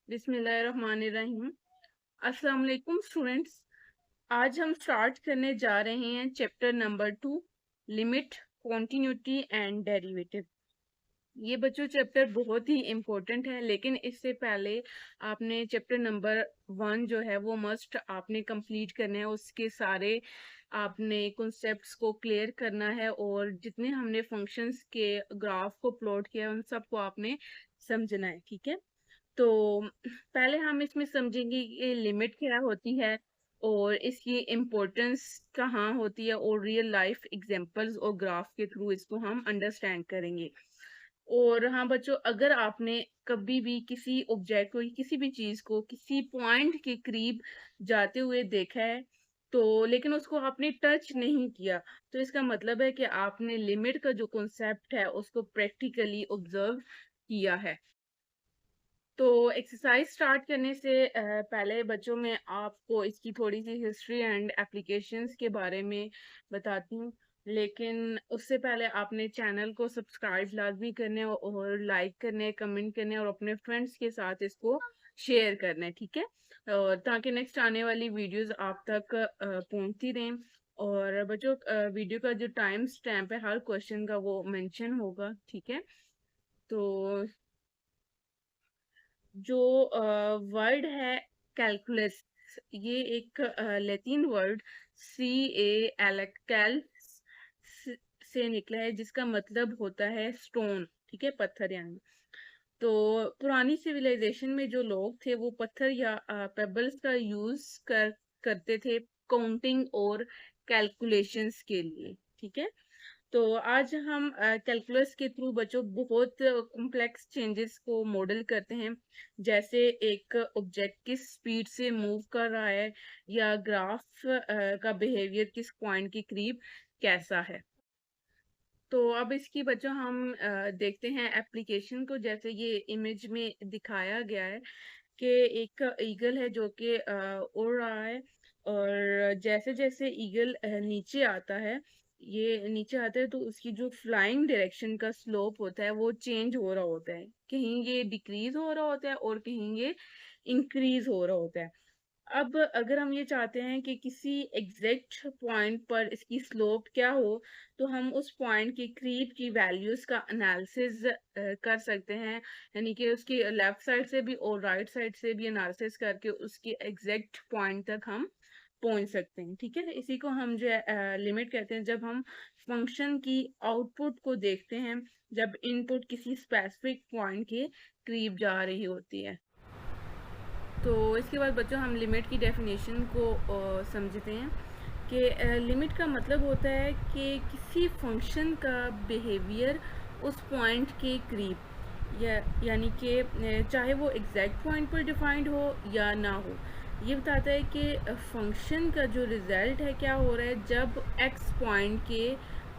बिस्मिल्लाहिर्रहमानिर्रहीम। अस्सलाम वालेकुम स्टूडेंट्स। आज हम स्टार्ट करने जा रहे हैं chapter number 2, limit, continuity and derivative. ये बच्चों चैप्टर बहुत ही इम्पोर्टेंट है, लेकिन इससे पहले आपने चैप्टर नंबर 1 जो है वो मस्ट आपने कंप्लीट करना है। उसके सारे आपने कॉन्सेप्ट्स को क्लियर करना है और जितने हमने फंक्शंस के ग्राफ को प्लॉट किया उन सबको आपने समझना है, ठीक है। तो पहले हम इसमें समझेंगे कि लिमिट क्या होती है और इसकी इम्पोर्टेंस कहाँ होती है, और रियल लाइफ एग्जांपल्स और ग्राफ के थ्रू इसको हम अंडरस्टैंड करेंगे। और हाँ बच्चों, अगर आपने कभी भी किसी ऑब्जेक्ट को, किसी भी चीज को किसी पॉइंट के करीब जाते हुए देखा है, तो लेकिन उसको आपने टच नहीं किया, तो इसका मतलब है कि आपने लिमिट का जो कॉन्सेप्ट है उसको प्रैक्टिकली ऑब्जर्व किया है। तो एक्सरसाइज स्टार्ट करने से पहले बच्चों में आपको इसकी थोड़ी सी हिस्ट्री एंड एप्लीकेशंस के बारे में बताती हूँ। लेकिन उससे पहले आपने चैनल को सब्सक्राइब लाजमी करने और लाइक करने, कमेंट करने और अपने फ्रेंड्स के साथ इसको शेयर करना है, ठीक है। और ताकि नेक्स्ट आने वाली वीडियोस आप तक पहुंचती रहें। और बच्चों, वीडियो का जो टाइम स्टैम्प है हर क्वेश्चन का वो मेंशन होगा, ठीक है। तो जो वर्ड है कैलकुलस, ये एक Latin word C A L कैल से निकला है, जिसका मतलब होता है स्टोन, ठीक है, पत्थर यानी। तो पुरानी सिविलाइजेशन में जो लोग थे वो पत्थर या पेबल्स का यूज करते थे काउंटिंग और कैलकुलेशंस के लिए, ठीक है। तो आज हम कैलकुलस के थ्रू बच्चों बहुत कॉम्प्लेक्स चेंजेस को मॉडल करते हैं, जैसे एक ऑब्जेक्ट किस स्पीड से मूव कर रहा है या ग्राफ का बिहेवियर किस पॉइंट के करीब कैसा है। तो अब इसकी बच्चों हम देखते हैं एप्लीकेशन को, जैसे ये इमेज में दिखाया गया है कि एक ईगल है जो कि उड़ रहा है। और जैसे जैसे ईगल नीचे आता है, ये नीचे आता है तो उसकी जो फ्लाइंग डायरेक्शन का स्लोप होता है वो चेंज हो रहा होता है। कहीं ये डिक्रीज हो रहा होता है और कहीं ये इंक्रीज हो रहा होता है। अब अगर हम ये चाहते हैं कि किसी एग्जैक्ट पॉइंट पर इसकी स्लोप क्या हो, तो हम उस पॉइंट की क्रीप की वैल्यूज का एनालिसिस कर सकते हैं। यानी कि उसकी लेफ्ट साइड से भी और राइट साइड से भी एनालिसिस करके उसके एग्जैक्ट पॉइंट तक हम पहुंच सकते हैं, ठीक है। इसी को हम जो लिमिट कहते हैं, जब हम फंक्शन की आउटपुट को देखते हैं, जब इनपुट किसी स्पेसिफिक पॉइंट के करीब जा रही होती है। तो इसके बाद बच्चों हम लिमिट की डेफिनेशन को समझते हैं कि लिमिट का मतलब होता है कि किसी फंक्शन का बिहेवियर उस पॉइंट के करीब, यानी कि चाहे वो एग्जैक्ट पॉइंट पर डिफाइंड हो या ना हो, ये बताता है कि फंक्शन का जो रिजल्ट है क्या हो रहा है जब एक्स पॉइंट के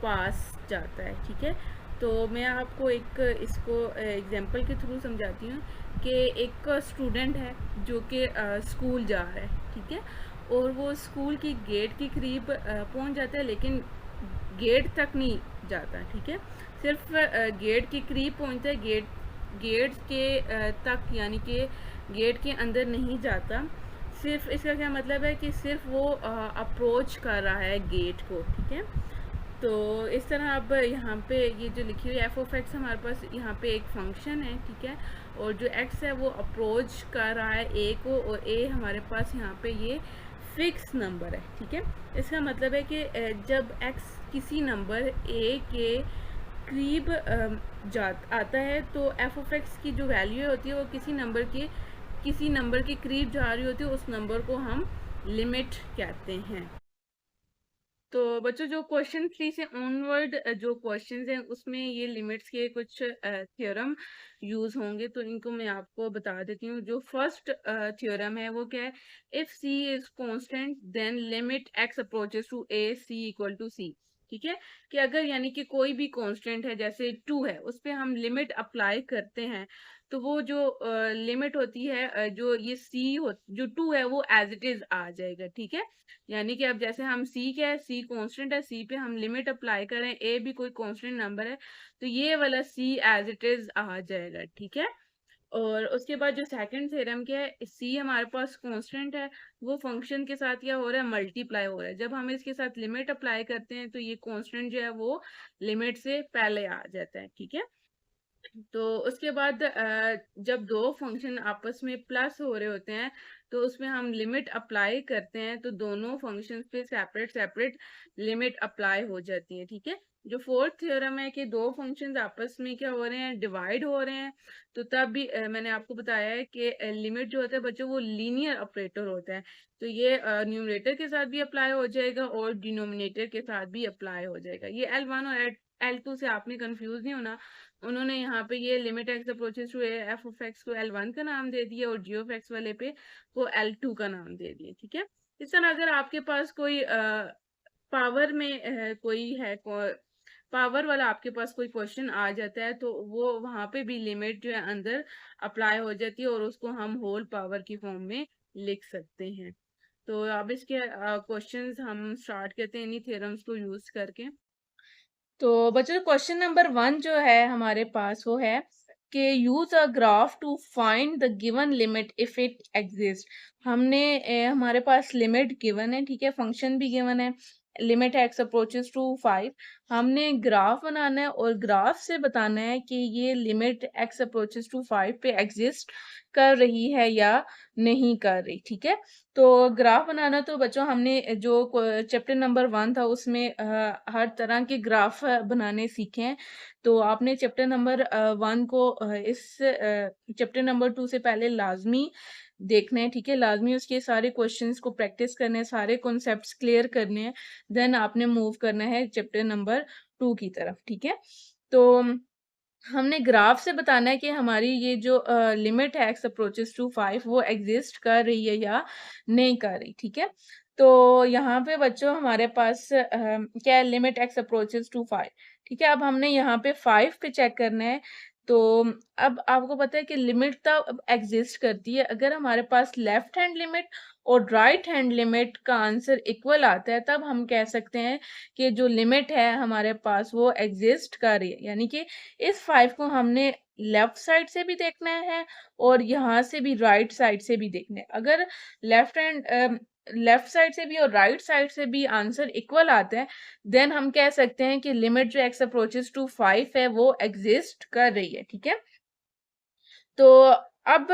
पास जाता है, ठीक है। तो मैं आपको एक इसको एग्जांपल के थ्रू समझाती हूँ कि एक स्टूडेंट है जो कि स्कूल जा रहा है, ठीक है। और वो स्कूल की गेट के करीब पहुंच जाता है, लेकिन गेट तक नहीं जाता, ठीक है। सिर्फ गेट के करीब पहुंचता है, गेट के तक, यानी कि गेट के अंदर नहीं जाता। सिर्फ इसका क्या मतलब है कि सिर्फ वो अप्रोच कर रहा है गेट को, ठीक है। तो इस तरह अब यहाँ पे ये जो लिखी हुई एफ ऑफ एक्स, हमारे पास यहाँ पे एक फंक्शन है, ठीक है। और जो एक्स है वो अप्रोच कर रहा है ए को, और ए हमारे पास यहाँ पे ये फिक्स नंबर है, ठीक है। इसका मतलब है कि जब एक्स किसी नंबर ए के करीब आता है, तो एफ ऑफ एक्स की जो वैल्यू होती है वो किसी नंबर के करीब जा रही होती है, उस नंबर को हम लिमिट कहते हैं। तो बच्चों, जो क्वेश्चन 3 से ऑनवर्ड जो क्वेश्चंस हैं उसमें ये लिमिट्स के कुछ थ्योरम यूज होंगे, तो इनको मैं आपको बता देती हूँ। जो फर्स्ट थ्योरम है वो क्या है, if C is constant then limit x approaches to a C equal to C, ठीक है। कि अगर यानी कि कोई भी कांस्टेंट है, जैसे 2 है, उस पे हम लिमिट अप्लाई करते हैं, तो वो जो लिमिट होती है जो ये सी हो, जो 2 है वो एज इट इज आ जाएगा, ठीक है। यानी कि अब जैसे हम सी क्या है, सी कांस्टेंट है, सी पे हम लिमिट अप्लाई करें, ए भी कोई कांस्टेंट नंबर है, तो ये वाला सी एज इट इज आ जाएगा, ठीक है। और उसके बाद जो सेकंड थ्योरम क्या है, सी हमारे पास कांस्टेंट है, वो फंक्शन के साथ क्या हो रहा है, मल्टीप्लाई हो रहा है। जब हम इसके साथ लिमिट अप्लाई करते हैं तो ये कांस्टेंट जो है वो लिमिट से पहले आ जाता है, ठीक है। तो उसके बाद जब दो फंक्शन आपस में प्लस हो रहे होते हैं तो उसमें हम लिमिट अप्लाई करते हैं, तो दोनों फंक्शंस पे सेपरेट सेपरेट लिमिट अप्लाई हो जाती है, ठीक है। जो फोर्थ थ्योरम है कि दो फंक्शंस आपस में क्या हो रहे हैं, डिवाइड हो रहे हैं, तो तब भी मैंने आपको बताया है कि लिमिट जो होता है बच्चों वो लीनियर ऑपरेटर होता है। तो ये न्यूमरेटर के साथ भी अप्लाई हो जाएगा और डिनोमिनेटर के साथ भी अप्लाई हो जाएगा। ये L1 और L2 से आपने कंफ्यूज नहीं होना। उन्होंने यहाँ पे ये limit x approaches to f of x को L1 का नाम दे दिया और जी ऑफ एक्स वाले पे वो L2 का नाम दे दिया, ठीक है। इस तरह अगर आपके पास कोई पावर में कोई है पावर वाला आपके पास कोई क्वेश्चन आ जाता है तो वो वहां पे भी लिमिट जो है अंदर अप्लाई हो जाती है और उसको हम होल पावर की फॉर्म में लिख सकते हैं। तो अब इसके क्वेश्चंस हम स्टार्ट करते हैं इन्हीं थ्योरम्स को यूज करके। तो बच्चों क्वेश्चन नंबर 1 जो है हमारे पास वो है कि use a graph to find the given limit if it exist. हमने हमारे पास लिमिट गिवन है, ठीक है, फंक्शन भी गिवन है, लिमिट एक्स अप्रोचेस टू 5। हमने ग्राफ बनाना है और ग्राफ से बताना है कि ये लिमिट एक्स अप्रोचेस टू 5 पे एग्जिस्ट कर रही है या नहीं कर रही, ठीक है। तो ग्राफ बनाना, तो बच्चों हमने जो चैप्टर नंबर 1 था उसमें हर तरह के ग्राफ बनाने सीखे हैं। तो आपने चैप्टर नंबर 1 को इस चैप्टर नंबर 2 से पहले लाजमी देखना है, ठीक है। लाजमी उसके सारे क्वेश्चंस को प्रैक्टिस करने हैं, सारे कॉन्सेप्ट्स क्लियर करने हैं, देन आपने मूव करना है चैप्टर नंबर 2 की तरफ, ठीक है। तो हमने ग्राफ से बताना है कि हमारी ये जो लिमिट है एक्स अप्रोचेस टू 5 वो एग्जिस्ट कर रही है या नहीं कर रही, ठीक है। तो यहाँ पे बच्चों हमारे पास क्या है, लिमिट एक्स अप्रोचेस टू 5, ठीक है। अब हमने यहाँ पे 5 पे चेक करना है। तो अब आपको पता है कि लिमिट तब एग्जिस्ट करती है अगर हमारे पास लेफ्ट हैंड लिमिट और राइट हैंड लिमिट का आंसर इक्वल आता है, तब हम कह सकते हैं कि जो लिमिट है हमारे पास वो एग्जिस्ट कर रही है। यानी कि इस 5 को हमने लेफ्ट साइड से भी देखना है और यहाँ से भी राइट साइड से भी देखना है। अगर लेफ्ट साइड से भी और राइट साइड से भी आंसर इक्वल आता है, देन हम कह सकते हैं कि लिमिट जो एक्स अप्रोचेस टू 5 है वो एग्जिस्ट कर रही है, ठीक है। तो अब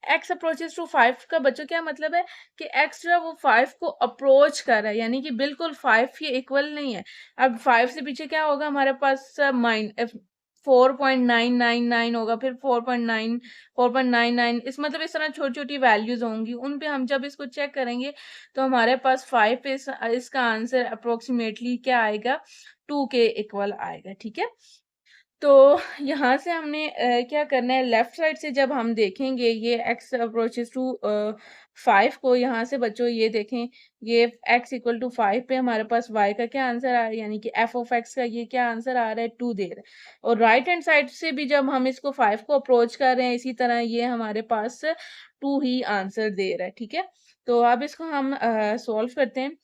एक्स अप्रोचेस टू 5 का बच्चों क्या मतलब है कि एक्स जो है वो 5 को अप्रोच कर रहा है, यानी कि बिल्कुल 5 के इक्वल नहीं है। अब 5 से पीछे क्या होगा, हमारे पास 4.999 होगा, फिर 4.9 4.99, इस मतलब इस तरह छोटी छोटी वैल्यूज होंगी, उन पे हम जब इसको चेक करेंगे तो हमारे पास 5 पे इसका आंसर अप्रोक्सीमेटली क्या आएगा, 2 के इक्वल आएगा, ठीक है। तो यहाँ से हमने क्या करना है, लेफ्ट साइड से जब हम देखेंगे ये x अप्रोचेस टू 5 को, यहाँ से बच्चों ये देखें, ये x इक्वल टू 5 पे हमारे पास y का क्या आंसर आ रहा है, यानी कि f ऑफ x का ये क्या आंसर आ रहा है, 2 दे रहा है। और राइट हैंड साइड से भी जब हम इसको 5 को अप्रोच कर रहे हैं, इसी तरह ये हमारे पास 2 ही आंसर दे रहा है, ठीक है। तो अब इसको हम सॉल्व करते हैं।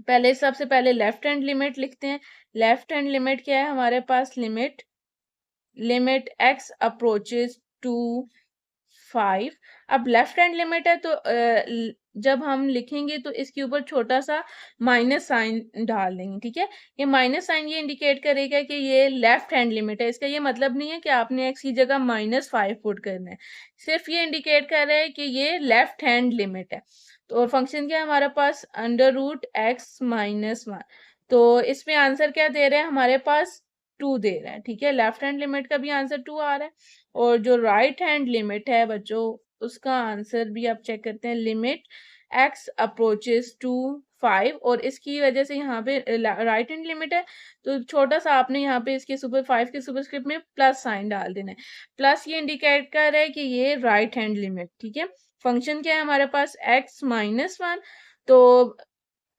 पहले सबसे पहले लेफ्ट हैंड लिमिट लिखते हैं। लेफ्ट हैंड लिमिट क्या है हमारे पास, लिमिट x अप्रोचेस टू 5। अब लेफ्ट हैंड लिमिट है तो जब हम लिखेंगे तो इसके ऊपर छोटा सा माइनस साइन डाल देंगे, ठीक है। ये माइनस साइन ये इंडिकेट करेगा कि ये लेफ्ट हैंड लिमिट है। इसका ये मतलब नहीं है कि आपने x की जगह -5 पुट करना है, सिर्फ ये इंडिकेट कर रहा है कि ये लेफ्ट हैंड लिमिट है। तो और फंक्शन क्या है हमारे पास, √x-1। तो इसमें आंसर क्या दे रहे हैं हमारे पास, 2 दे रहे हैं, ठीक है। लेफ्ट हैंड लिमिट का भी आंसर 2 आ रहा है और जो राइट हैंड लिमिट है बच्चों उसका आंसर भी आप चेक करते हैं, लिमिट x अप्रोचेस टू 5। और इसकी वजह से यहाँ पे राइट हैंड लिमिट है तो छोटा सा आपने यहाँ पे इसके सुपर 5 के सुपरस्क्रिप्ट में प्लस साइन डाल देना है। प्लस ये इंडिकेट कर रहा है कि ये राइट हैंड लिमिट, ठीक है। फंक्शन क्या है हमारे पास, x-1। तो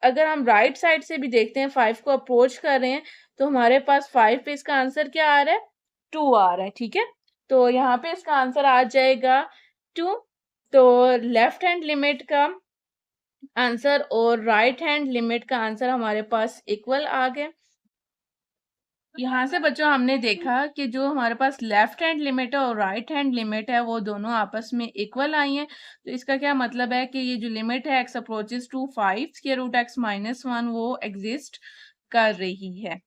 अगर हम राइट साइड से भी देखते हैं, 5 को अप्रोच कर रहे हैं, तो हमारे पास 5 पे इसका आंसर क्या आ रहा है, 2 आ रहा है, ठीक है। तो यहाँ पे इसका आंसर आ जाएगा 2। तो लेफ्ट हैंड लिमिट का आंसर और राइट हैंड लिमिट का आंसर हमारे पास इक्वल आ गए। यहाँ से बच्चों हमने देखा कि जो हमारे पास लेफ्ट हैंड लिमिट है और राइट हैंड लिमिट है वो दोनों आपस में इक्वल आई हैं। तो इसका क्या मतलब है कि ये जो लिमिट है x approaches to 5 square root x minus 1 वो एग्जिस्ट कर रही है।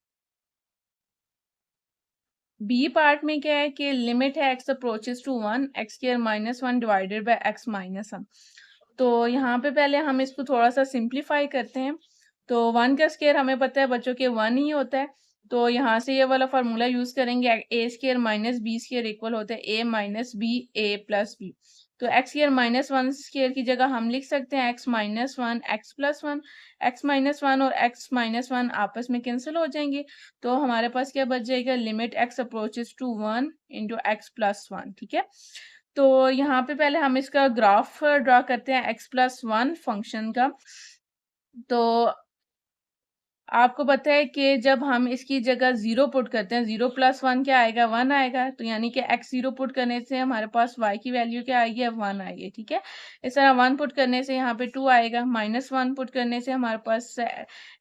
बी पार्ट में क्या है कि लिमिट है x approaches to 1 x square minus 1 divided by x minus 1। तो यहाँ पे पहले हम इसको थोड़ा सा सिंप्लीफाई करते हैं। तो 1 का स्क्वायर हमें पता है बच्चों के 1 ही होता है। तो यहाँ से ये वाला फार्मूला यूज करेंगे, a square minus b square equal होता है a minus b a plus b. तो एक्स स्क्वायर माइनस 1 स्क्वायर की जगह हम लिख सकते हैं x minus 1 x plus 1। X minus 1 और एक्स माइनस 1 आपस में कैंसिल हो जाएंगे। तो हमारे पास क्या बच जाएगा, limit x approaches to 1 into x plus 1। ठीक है, तो यहाँ पे पहले हम इसका ग्राफ ड्रा करते हैं एक्स प्लस 1 फंक्शन का। तो आपको पता है कि जब हम इसकी जगह 0 पुट करते हैं, 0 प्लस 1 क्या आएगा, 1 आएगा। तो यानी कि x 0 पुट करने से हमारे पास y की वैल्यू क्या आएगी, अब 1 आएगी। ठीक है, इस तरह 1 पुट करने से यहाँ पे 2 आएगा, माइनस 1 पुट करने से हमारे पास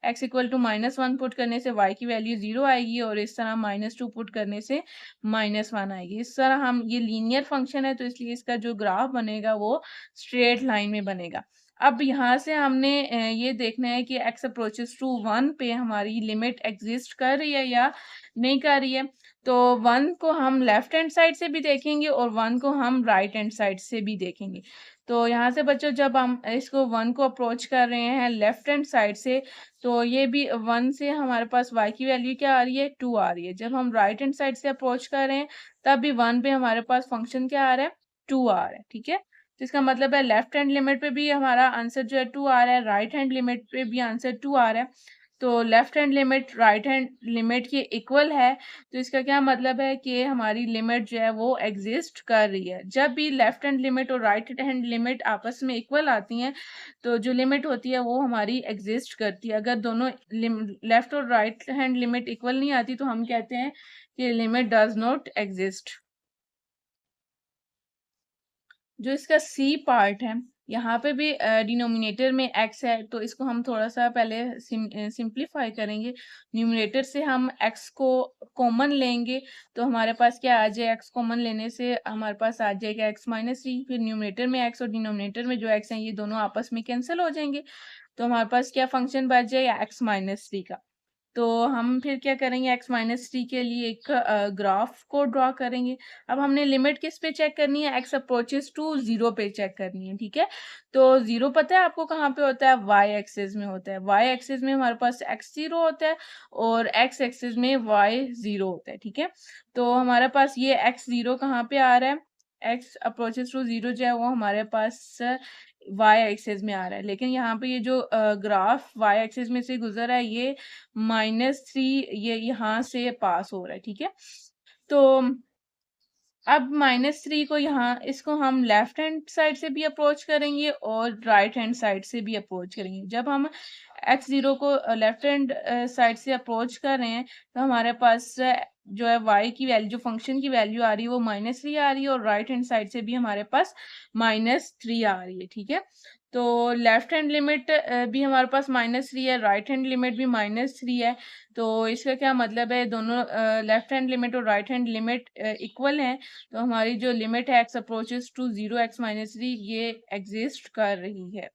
x equal to minus 1 put करने से y की वैल्यू 0 आएगी, और इस तरह माइनस 2 पुट करने से माइनस 1 आएगी। इस तरह हम, ये लीनियर फंक्शन है तो इसलिए इसका जो ग्राफ बनेगा वो स्ट्रेट लाइन में बनेगा। अब यहाँ से हमने ये देखना है कि x अप्रोचेस टू 1 पे हमारी लिमिट एग्जिस्ट कर रही है या नहीं कर रही है। तो 1 को हम लेफ्ट हैंड साइड से भी देखेंगे और 1 को हम राइट हैंड साइड से भी देखेंगे। तो यहाँ से बच्चों जब हम इसको 1 को अप्रोच कर रहे हैं लेफ्ट हैंड साइड से, तो ये भी 1 से हमारे पास y की वैल्यू क्या आ रही है, 2 आ रही है। जब हम राइट हैंड साइड से अप्रोच कर रहे हैं तब भी 1 पे हमारे पास फंक्शन क्या आ रहा है, 2 आ रहा है। ठीक है, तो इसका मतलब है लेफ्ट हैंड लिमिट पे भी हमारा आंसर जो है 2 आ रहा है, राइट हैंड लिमिट पे भी आंसर 2 आ रहा है। तो left hand limit right hand limit के इक्वल है। तो इसका क्या मतलब है कि हमारी लिमिट जो है वो एग्जिस्ट कर रही है। जब भी लेफ्ट हैंड लिमिट और राइट हैंड लिमिट आपस में इक्वल आती हैं तो जो लिमिट होती है वो हमारी एग्जिस्ट करती है। अगर दोनों लेफ्ट और राइट हैंड लिमिट इक्वल नहीं आती तो हम कहते हैं कि लिमिट डज नॉट एग्जिस्ट। जो इसका सी पार्ट है, यहाँ पे भी डिनोमिनेटर में x है, तो इसको हम थोड़ा सा पहले सिंप्लीफाई करेंगे। न्यूमरेटर से हम x को कॉमन लेंगे तो हमारे पास क्या आ जाए, x कॉमन लेने से हमारे पास आ जाएगा x माइनस 3। फिर न्यूमरेटर में x और डिनोमिनेटर में जो x है ये दोनों आपस में कैंसिल हो जाएंगे। तो हमारे पास क्या फंक्शन बच जाएगा, x माइनस 3 का। तो हम फिर क्या करेंगे, x माइनस 3 के लिए एक ग्राफ को ड्रॉ करेंगे। अब हमने लिमिट किस पे चेक करनी है, x अप्रोचेस टू 0 पे चेक करनी है। ठीक है, तो 0 पता है आपको कहाँ पे होता है, y एक्सिस में होता है। y एक्सिस में हमारे पास x 0 होता है और x एक्सिस में y 0 होता है। ठीक है, तो हमारे पास ये x 0 कहाँ पे आ रहा है, x अप्रोचेस टू 0 जो है वो हमारे पास y एक्सिस में आ रहा है। लेकिन यहाँ पे ये जो ग्राफ y एक्सिस में से गुजर रहा है ये -3 ये यहाँ से पास हो रहा है। ठीक है, तो अब -3 को यहाँ, इसको हम लेफ्ट हैंड साइड से भी अप्रोच करेंगे और राइट हैंड साइड से भी अप्रोच करेंगे। जब हम x0 को लेफ्ट हैंड साइड से अप्रोच कर रहे हैं तो हमारे पास जो है y की वैल्यू, जो फंक्शन की वैल्यू आ रही है वो -3 आ रही है और राइट हैंड साइड से भी हमारे पास -3 आ रही है। ठीक है, तो लेफ्ट हैंड लिमिट भी हमारे पास -3 है, राइट हैंड लिमिट भी -3 है। तो इसका क्या मतलब है, दोनों लेफ्ट हैंड लिमिट और राइट हैंड लिमिट इक्वल हैं। तो हमारी जो लिमिट है x approaches to 0 x minus 3 ये एग्जिस्ट कर रही है।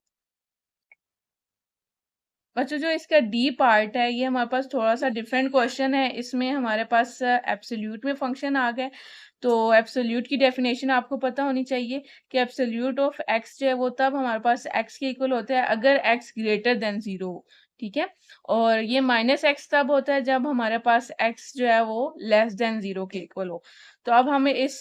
बच्चों जो इसका डी पार्ट है ये हमारे पास थोड़ा सा डिफरेंट क्वेश्चन है। इसमें हमारे पास एब्सोल्यूट में फंक्शन आ गए। तो एब्सोल्यूट की डेफिनेशन आपको पता होनी चाहिए कि एब्सोल्यूट ऑफ एक्स जो है वो तब हमारे पास एक्स के इक्वल होता है अगर एक्स ग्रेटर देन 0 हो। ठीक है, और ये -x तब होता है जब हमारे पास x जो है वो लेस देन 0 के इक्वल हो। तो अब हमें इस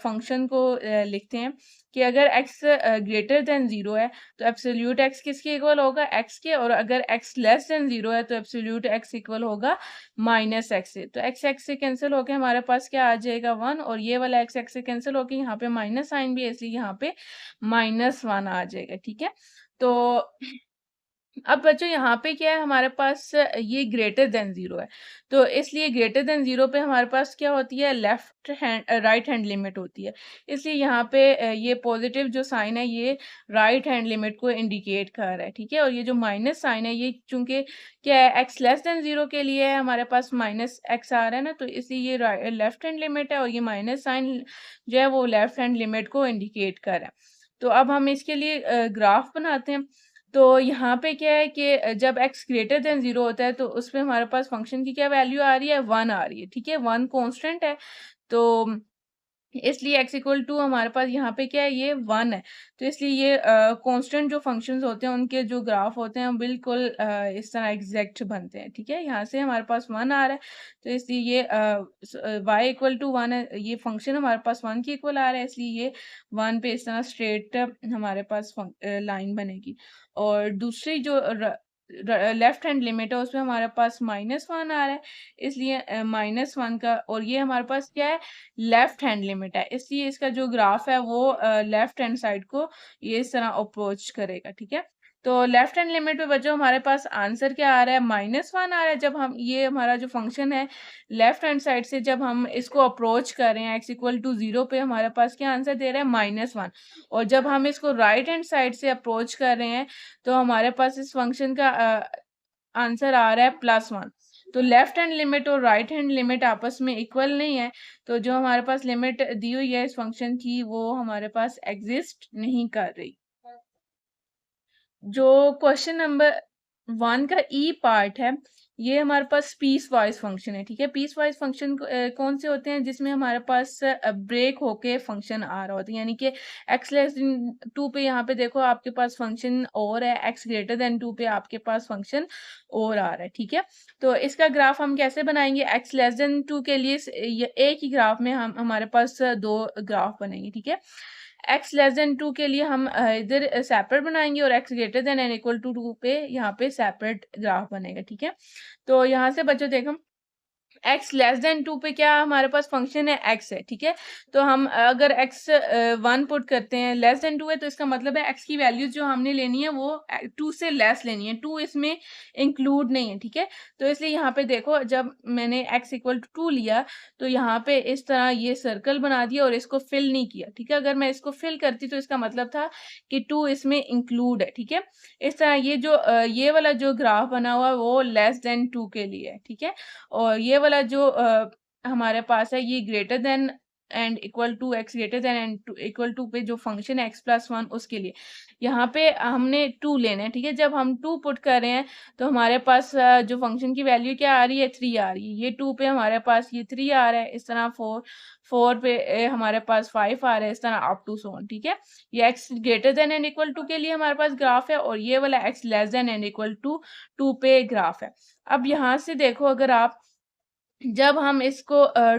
फंक्शन को लिखते हैं कि अगर x ग्रेटर देन 0 है तो एब्सोल्यूट x किसके इक्वल होगा, x के, और अगर x लेस देन 0 है तो एब्सोल्यूट x इक्वल होगा -x से। तो x से कैंसिल होके हमारे पास क्या आ जाएगा, 1, और ये वाला x से कैंसिल होके यहाँ पे माइनस साइन भी है इसलिए यहाँ पे -1 आ जाएगा। ठीक है, तो अब बच्चों यहाँ पे क्या है हमारे पास ये ग्रेटर देन 0 है। तो इसलिए ग्रेटर देन 0 पे हमारे पास क्या होती है राइट हैंड लिमिट होती है। इसलिए यहाँ पे ये पॉजिटिव जो साइन है ये राइट हैंड लिमिट को इंडिकेट कर रहा है, ठीक है? और ये जो माइनस साइन है ये चूँकि क्या है x लेस देन 0 के लिए है हमारे पास माइनस x आ रहा है ना, तो इसलिए ये लेफ्ट हैंड लिमिट है और ये माइनस साइन जो है वो लेफ्ट हैंड लिमिट को इंडिकेट कर रहा है। तो अब हम इसके लिए ग्राफ बनाते हैं। तो यहाँ पे क्या है कि जब x ग्रेटर देन 0 होता है तो उसमें हमारे पास फंक्शन की क्या वैल्यू आ रही है 1 आ रही है, ठीक है? 1 कांस्टेंट है। तो इसलिए x इक्वल टू हमारे पास यहाँ पे क्या है ये 1 है। तो इसलिए ये कांस्टेंट जो फंक्शंस होते हैं उनके जो ग्राफ होते हैं बिल्कुल इस तरह एग्जैक्ट बनते हैं, ठीक है? यहाँ से हमारे पास 1 आ रहा है तो इसलिए ये y इक्वल टू 1 है, ये फंक्शन हमारे पास 1 के इक्वल आ रहा है इसलिए ये 1 पे इस तरह स्ट्रेट हमारे पास लाइन बनेगी। और दूसरी जो लेफ्ट हैंड लिमिट है उसमें हमारे पास -1 आ रहा है इसलिए -1 का, और ये हमारे पास क्या है लेफ्ट हैंड लिमिट है इसलिए इसका जो ग्राफ है वो लेफ्ट हैंड साइड को ये इस तरह अप्रोच करेगा, ठीक है? तो लेफ्ट हैंड लिमिट पे बच्चों हमारे पास आंसर क्या आ रहा है -1 आ रहा है। जब हम ये हमारा जो फंक्शन है लेफ्ट हैंड साइड से जब हम इसको अप्रोच कर रहे हैं x इक्वल टू 0 पे हमारे पास क्या आंसर दे रहा है -1। और जब हम इसको राइट हैंड साइड से अप्रोच कर रहे हैं तो हमारे पास इस फंक्शन का आंसर आ रहा है +1। तो लेफ्ट हैंड लिमिट और राइट हैंड लिमिट आपस में इक्वल नहीं है, तो जो हमारे पास लिमिट दी हुई है इस फंक्शन की वो हमारे पास एग्जिस्ट नहीं कर रही। जो क्वेश्चन नंबर 1 का ई पार्ट है ये हमारे पास पीस वाइज फंक्शन है, ठीक है? पीस वाइज फंक्शन कौन से होते हैं जिसमें हमारे पास ब्रेक होके फंक्शन आ रहा होता है, यानी कि x लेस देन 2 पे यहाँ पे देखो आपके पास फंक्शन और है, x ग्रेटर देन 2 पे आपके पास फंक्शन और आ रहा है, ठीक है? तो इसका ग्राफ हम कैसे बनाएंगे? x लेस देन 2 के लिए ये एक ही ग्राफ में हम हमारे पास दो ग्राफ बनेंगे, ठीक है? x लेस देन 2 के लिए हम इधर सेपरेट बनाएंगे और x greater than and equal to 2 पे यहाँ पे सेपरेट ग्राफ बनेगा, ठीक है? तो यहाँ से बच्चों देखो x लेस देन 2 पे क्या हमारे पास फंक्शन है x है, ठीक है? तो हम अगर x 1 पुट करते हैं लेस देन 2 है तो इसका मतलब है x की वैल्यूज जो हमने लेनी है वो 2 से लेस लेनी है, 2 इसमें इंक्लूड नहीं है, ठीक है? तो इसलिए यहाँ पे देखो जब मैंने x इक्वल टू 2 लिया तो यहाँ पे इस तरह ये सर्कल बना दिया और इसको फिल नहीं किया, ठीक है? अगर मैं इसको फिल करती तो इसका मतलब था कि 2 इसमें इंक्लूड है, ठीक है? इस तरह ये जो ये वाला जो ग्राफ बना हुआ है वो लेस देन 2 के लिए है, ठीक है? और ये वाला जो हमारे पास है ये greater than and equal to x greater than and equal to पे जो फंक्शन है x+1 उसके लिए यहाँ पे हमने 2 लेना है, ठीक है? जब हम 2 पुट कर रहे हैं तो हमारे पास जो फंक्शन की वैल्यू क्या आ रही है 3 आ रही है। ये 2 पे हमारे पास ये 3 आ रहा है, इस तरह 4 पे हमारे पास 5 आ रहा है, इस तरह अप टू सो ऑन, ठीक है? ये x greater than and equal to के लिए हमारे पास ग्राफ है और ये वाला x less than and equal to 2 पे ग्राफ है। अब यहाँ से देखो अगर आप जब हम इसको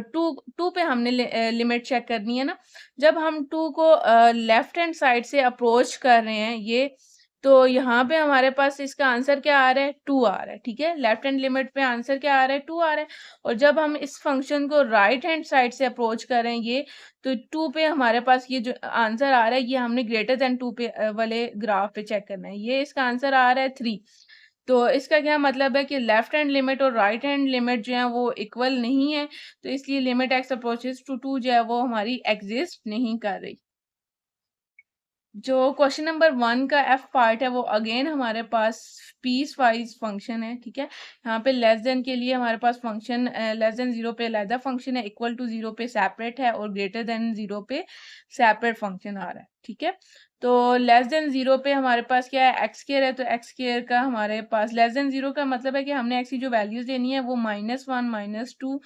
2 पे हमने लिमिट चेक करनी है ना, जब हम 2 को लेफ्ट हैंड साइड से अप्रोच कर रहे हैं ये, तो यहाँ पे हमारे पास इसका आंसर क्या आ रहा है 2 आ रहा है, ठीक है? लेफ्ट हैंड लिमिट पे आंसर क्या आ रहा है 2 आ रहा है। और जब हम इस फंक्शन को राइट हैंड साइड से अप्रोच कर रहे हैं ये, तो 2 पे हमारे पास ये जो आंसर आ रहा है ये हमने ग्रेटर देन 2 पे वाले ग्राफ पे चेक करना है। ये इसका आंसर आ रहा है 3। तो इसका क्या मतलब है कि लेफ्ट हैंड लिमिट और राइट हैंड लिमिट जो है वो इक्वल नहीं है, तो इसलिए लिमिट x अप्रोचेस टू 2 जो है वो हमारी एग्जिस्ट नहीं कर रही। जो क्वेश्चन नंबर 1 का एफ पार्ट है वो अगेन हमारे पास पीस वाइज फंक्शन है, ठीक है? यहाँ पे लेस देन के लिए हमारे पास फंक्शन लेस देन 0 पे अलग फंक्शन है, इक्वल टू 0 पे सेपरेट है और ग्रेटर देन 0 पे सेपरेट फंक्शन आ रहा है, ठीक है? तो लेस देन 0 पे हमारे पास क्या है एक्स स्क्वायर है, तो एक्स स्क्वायर का हमारे पास लेस देन 0 का मतलब है कि हमने एक्स की जो वैल्यूज लेनी है वो -1 -2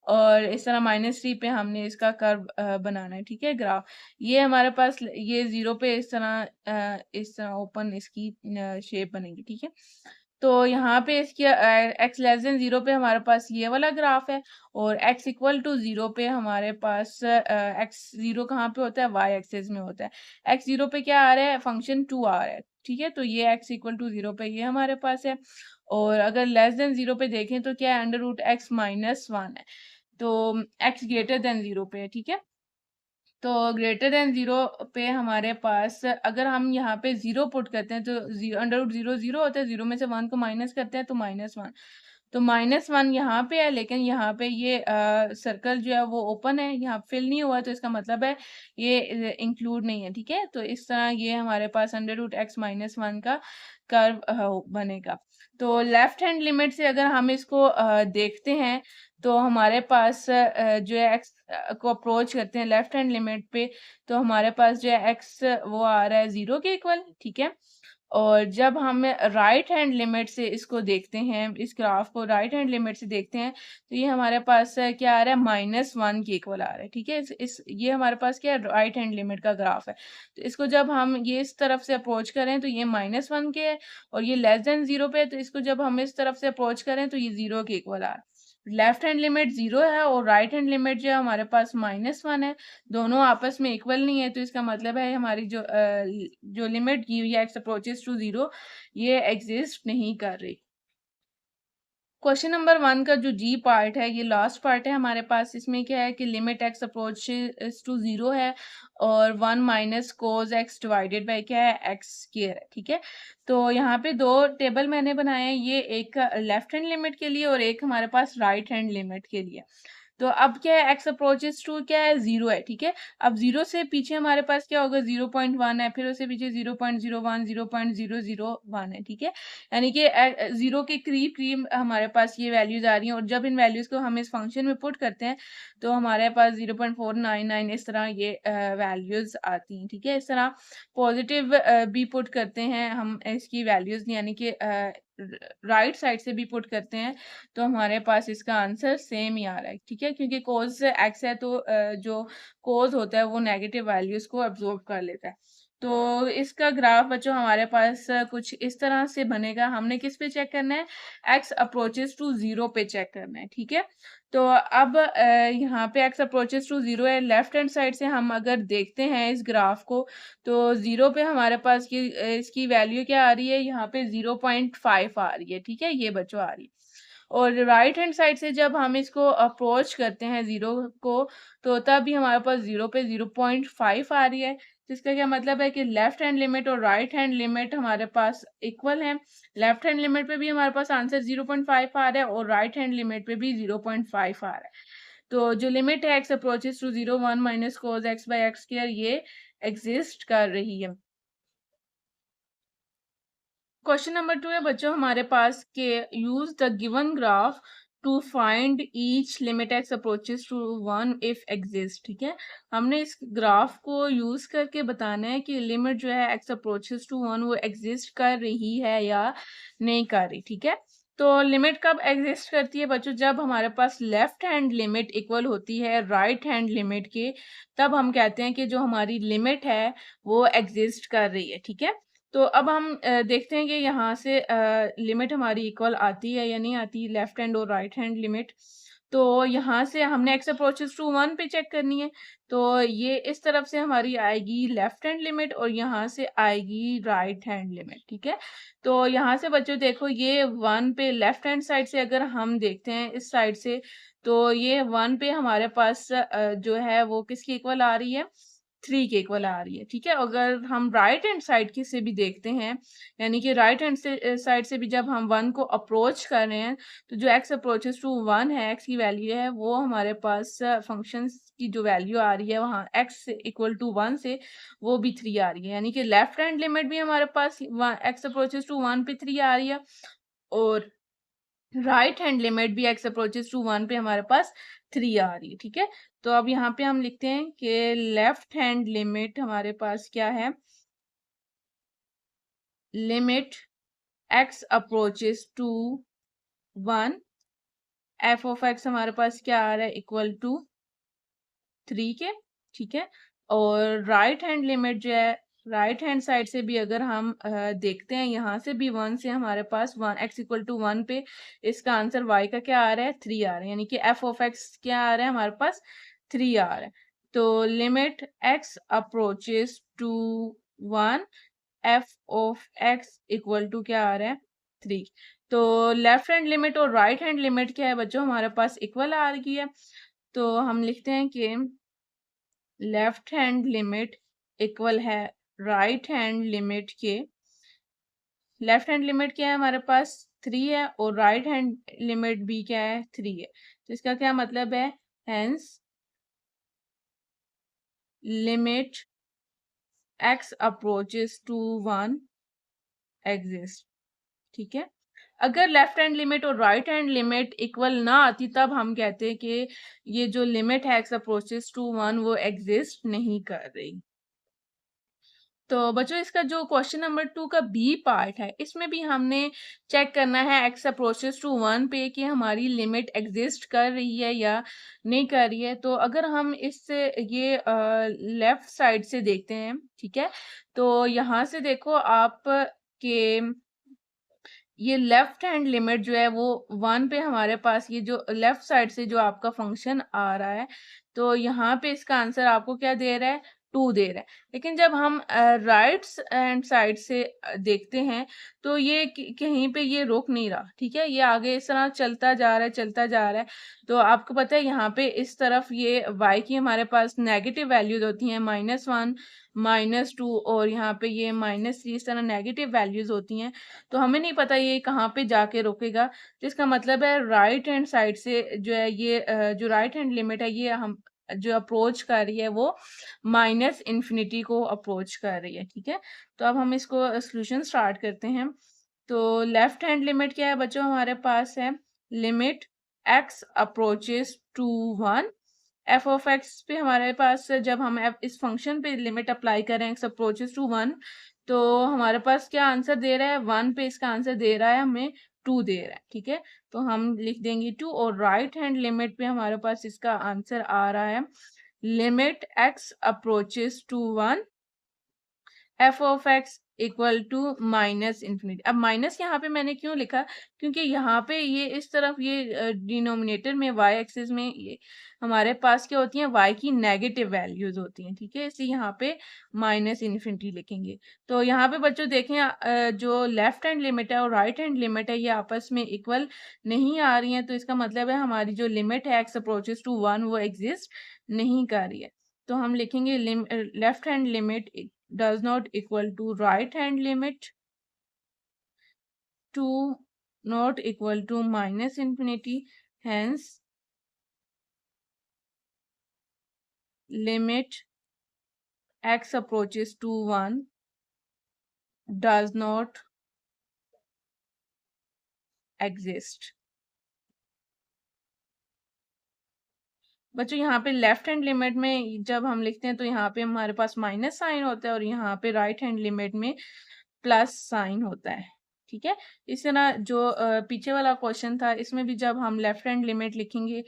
और इस तरह -3 पे हमने इसका कर्व बनाना है, ठीक है? ग्राफ ये हमारे पास ये 0 पे इस तरह ओपन इसकी शेप बनेगी, ठीक है? तो यहाँ पे इसकी x लेस देन 0 पे हमारे पास ये वाला ग्राफ है और x इक्वल टू 0 पे हमारे पास x 0 कहाँ पे होता है y एक्सिस में होता है। x 0 पे क्या आ रहा है फंक्शन 2 आ रहा है, ठीक है? तो ये x इक्वल टू 0 पे ये हमारे पास है और अगर लेस देन 0 पे देखें तो क्या है √x -1 है। तो x ग्रेटर देन 0 पे है, ठीक है? तो ग्रेटर देन 0 पे हमारे पास अगर हम यहाँ पे 0 पुट करते हैं तो अंडर रूट 0 0 होता है, 0 में से 1 को माइनस करते हैं तो -1, तो -1 यहाँ पे है, लेकिन यहाँ पे ये सर्कल जो है वो ओपन है, यहाँ फिल नहीं हुआ, तो इसका मतलब है ये इंक्लूड नहीं है। ठीक है, तो इस तरह ये हमारे पास अंडर रूट एक्स -1 का कर्व बनेगा। तो लेफ्ट हैंड लिमिट से अगर हम इसको देखते हैं तो हमारे पास जो है एक्स को अप्रोच करते हैं लेफ्ट हैंड लिमिट पे, तो हमारे पास जो है एक्स वो आ रहा है 0 के इक्वल। ठीक है, और जब हम राइट हैंड लिमिट से इसको देखते हैं, इस ग्राफ को राइट हैंड लिमिट से देखते हैं, तो ये हमारे पास क्या आ रहा है, -1 के इक्वल आ रहा है। ठीक है, इस ये हमारे पास क्या है, राइट हैंड लिमिट का ग्राफ है। तो इसको जब हम ये इस तरफ से अप्रोच करें तो ये -1 के है, और ये लेस देन 0 पे है, तो इसको जब हम इस तरफ से अप्रोच करें तो ये 0 के इक्वल आ रहा है। लेफ्ट हैंड लिमिट 0 है और राइट हैंड लिमिट जो है हमारे पास -1 है, दोनों आपस में इक्वल नहीं है, तो इसका मतलब है हमारी जो लिमिट गी हुई है एक्स अप्रोचेस टू 0, ये एग्जिस्ट नहीं कर रही। क्वेश्चन नंबर 1 का जो जी पार्ट है, ये लास्ट पार्ट है हमारे पास। इसमें क्या है कि लिमिट एक्स अप्रोचेस टू 0 है और 1 minus cos x divided by क्या है, एक्स स्क्वायर है। ठीक है, तो यहाँ पे दो टेबल मैंने बनाए हैं, ये एक लेफ्ट हैंड लिमिट के लिए और एक हमारे पास राइट हैंड लिमिट के लिए। तो अब क्या है, एक्स अप्रोचेस टू क्या है, 0 है। ठीक है, अब 0 से पीछे हमारे पास क्या होगा, 0.1 है, फिर उससे पीछे 0.01, 0.001 है। ठीक है, यानी कि 0 के करीब करीब हमारे पास ये वैल्यूज आ रही हैं, और जब इन वैल्यूज को हम इस फंक्शन में पुट करते हैं तो हमारे पास 0.499 इस तरह ये वैल्यूज आती हैं। ठीक है, इस तरह पॉजिटिव भी पुट करते हैं हम इसकी वैल्यूज, यानी कि राइट साइड से भी पुट करते हैं, तो हमारे पास इसका आंसर सेम ही आ रहा है। ठीक है, क्योंकि कोस एक्स है, तो जो कोस होता है वो नेगेटिव वैल्यूज को एब्जॉर्ब कर लेता है। तो इसका ग्राफ बच्चों हमारे पास कुछ इस तरह से बनेगा। हमने किस पे चेक करना है, एक्स अप्रोचेस टू 0 पे चेक करना है। ठीक है, तो अब यहाँ पे एक्स अप्रोचेस टू 0 है, लेफ्ट हैंड साइड से हम अगर देखते हैं इस ग्राफ को, तो 0 पे हमारे पास ये इसकी वैल्यू क्या आ रही है, यहाँ पे 0.5 आ रही है। ठीक है, ये बच्चों आ रही है। और राइट हैंड साइड से जब हम इसको अप्रोच करते हैं 0 को, तो तब भी हमारे पास 0 पे 0.5 आ रही है, जिसका क्या मतलब है कि लेफ्ट हैंड लिमिट और राइट हैंड लिमिट हमारे पास इक्वल है। लेफ्ट हैंड लिमिट पे भी हमारे पास आंसर 0.5 आ रहा है और राइट हैंड लिमिट पे भी 0.5 आ रहा है। तो जो लिमिट है x approaches to 0, 1 minus cos x by x square, ये एग्जिस्ट कर रही है। क्वेश्चन नंबर 2 है बच्चों हमारे पास के use the given graph to find each limit x approaches to 1 if exist. ठीक है, हमने इस ग्राफ को यूज करके बताना है कि लिमिट जो है एक्स अप्रोचेस टू 1 वो एग्जिस्ट कर रही है या नहीं कर रही। ठीक है, तो लिमिट कब एग्जिस्ट करती है बच्चों, जब हमारे पास लेफ्ट हैंड लिमिट इक्वल होती है राइट हैंड लिमिट के, तब हम कहते हैं कि जो हमारी लिमिट है वो एग्जिस्ट कर रही है। ठीक है, तो अब हम देखते हैं कि यहाँ से लिमिट हमारी इक्वल आती है या नहीं आती, लेफ्ट हैंड और राइट हैंड लिमिट। तो यहाँ से हमने एक्स अप्रोचेस टू 1 पे चेक करनी है, तो ये इस तरफ से हमारी आएगी लेफ्ट हैंड लिमिट और यहाँ से आएगी राइट हैंड लिमिट। ठीक है, तो यहाँ से बच्चों देखो, ये 1 पे लेफ्ट हैंड साइड से अगर हम देखते हैं इस साइड से, तो ये 1 पे हमारे पास जो है वो किसकी इक्वल आ रही है, 3 के इक्वल आ रही है। ठीक है, अगर हम राइट हैंड साइड की से भी देखते हैं, यानी कि राइट हैंड से साइड से भी जब हम 1 को अप्रोच कर रहे हैं, तो जो एक्स अप्रोचेस टू 1 है, एक्स की वैल्यू है, वो हमारे पास फंक्शन की जो वैल्यू आ रही है वहाँ एक्स इक्वल टू 1 से, वो भी 3 आ रही है। यानी कि लेफ्ट हैंड लिमिट भी हमारे पास एक्स अप्रोचेस टू 1 पे 3 आ रही है, और राइट हैंड लिमिट भी एक्स अप्रोचेस टू 1 पे हमारे पास 3 आ रही है। ठीक है, तो अब यहाँ पे हम लिखते हैं कि लेफ्ट हैंड लिमिट हमारे पास क्या है, limit x approaches to 1, f of x हमारे पास क्या आ रहा है, इक्वल टू 3 के। ठीक है, और राइट हैंड लिमिट जो है, राइट हैंड साइड से भी अगर हम देखते हैं, यहाँ से भी 1 से हमारे पास 1 एक्स इक्वल टू 1 पे इसका आंसर y का क्या आ रहा है, 3 आ रहा है, यानी कि एफ ऑफ एक्स क्या आ रहा है हमारे पास, 3 आ रहा है। तो limit x approaches to 1, f of x equal to क्या आ रहा है, 3। तो लेफ्ट हैंड लिमिट और राइट हैंड लिमिट क्या है बच्चों, हमारे पास इक्वल आ रही है। तो हम लिखते हैं कि लेफ्ट हैंड लिमिट इक्वल है राइट हैंड लिमिट के। लेफ्ट हैंड लिमिट क्या है हमारे पास 3 है और राइट हैंड लिमिट भी क्या है 3 है। तो इसका क्या मतलब है, hence limit x approaches to 1 exist. ठीक है, अगर लेफ्ट हैंड लिमिट और राइट हैंड लिमिट इक्वल ना आती तब हम कहते हैं कि ये जो लिमिट है x अप्रोचेस टू 1 वो एग्जिस्ट नहीं कर रही। तो बच्चों इसका जो क्वेश्चन नंबर 2 का बी पार्ट है इसमें भी हमने चेक करना है x अप्रोचेस टू 1 पे कि हमारी लिमिट एग्जिस्ट कर रही है या नहीं कर रही है। तो अगर हम इससे ये लेफ्ट साइड से देखते हैं, ठीक है, तो यहाँ से देखो आप के ये लेफ्ट हैंड लिमिट जो है वो 1 पे हमारे पास ये जो लेफ्ट साइड से जो आपका फंक्शन आ रहा है, तो यहाँ पे इसका आंसर आपको क्या दे रहा है, 2 दे रहा है। लेकिन जब हम राइट हैंड साइड से देखते हैं तो ये कहीं पे ये रुक नहीं रहा, ठीक है, ये आगे इस तरह चलता जा रहा है चलता जा रहा है। तो आपको पता है यहाँ पे इस तरफ ये y की हमारे पास नेगेटिव वैल्यूज होती हैं -1 -2 और यहाँ पे ये -3, इस तरह नेगेटिव वैल्यूज होती हैं। तो हमें नहीं पता ये कहाँ पे जाके रुकेगा, जिसका मतलब है राइट हैंड साइड से जो है ये जो राइट हैंड लिमिट है ये हम जो अप्रोच कर रही है वो माइनस इन्फिनिटी को अप्रोच कर रही है। ठीक है, तो अब हम इसको सोल्यूशन स्टार्ट करते हैं। तो लेफ्ट हैंड लिमिट क्या है बच्चों हमारे पास है limit x approaches to 1 f of x पे हमारे पास जब हम इस फंक्शन पे लिमिट अप्लाई करें x अप्रोचेस टू 1 तो हमारे पास क्या आंसर दे रहा है 1 पे इसका आंसर दे रहा है हमें 2 दे रहा है। ठीक है, तो हम लिख देंगे 2 और राइट हैंड लिमिट पे हमारे पास इसका आंसर आ रहा है limit x approaches to 1 f of x equal to minus infinity. अब माइनस यहाँ पे मैंने क्यों लिखा, क्योंकि यहाँ पे ये इस तरफ ये डिनोमिनेटर में y एक्सिस में ये हमारे पास क्या होती है y की नेगेटिव वैल्यूज होती हैं। ठीक है, इसलिए यहाँ पे माइनस इन्फिनिटी लिखेंगे। तो यहाँ पे बच्चों देखें जो लेफ्ट हैंड लिमिट है और राइट हैंड लिमिट है ये आपस में इक्वल नहीं आ रही हैं, तो इसका मतलब है हमारी जो लिमिट है x अप्रोचेस टू 1 वो एग्जिस्ट नहीं कर रही है। तो हम लिखेंगे left hand limit does not equal to right hand limit 2 not equal to minus infinity, hence limit x approaches to 1 does not exist। बच्चों यहाँ पे लेफ्ट हैंड लिमिट में जब हम लिखते हैं तो यहाँ पे हमारे पास माइनस साइन होता है और यहाँ पे राइट हैंड लिमिट में प्लस साइन होता है। ठीक है, इस तरह जो पीछे वाला क्वेश्चन था इसमें भी जब हम लेफ्ट हैंड लिमिट लिखेंगे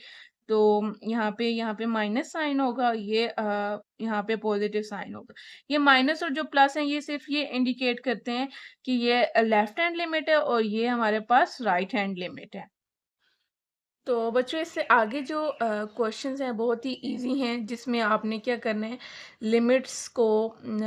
तो यहाँ पे माइनस साइन होगा, ये यहाँ पे पॉजिटिव साइन होगा। ये माइनस और जो प्लस है ये सिर्फ ये इंडिकेट करते हैं कि ये लेफ्ट हैंड लिमिट है और ये हमारे पास राइट हैंड लिमिट है। तो बच्चों इससे आगे जो क्वेश्चंस हैं बहुत ही इजी हैं, जिसमें आपने क्या करना है लिमिट्स को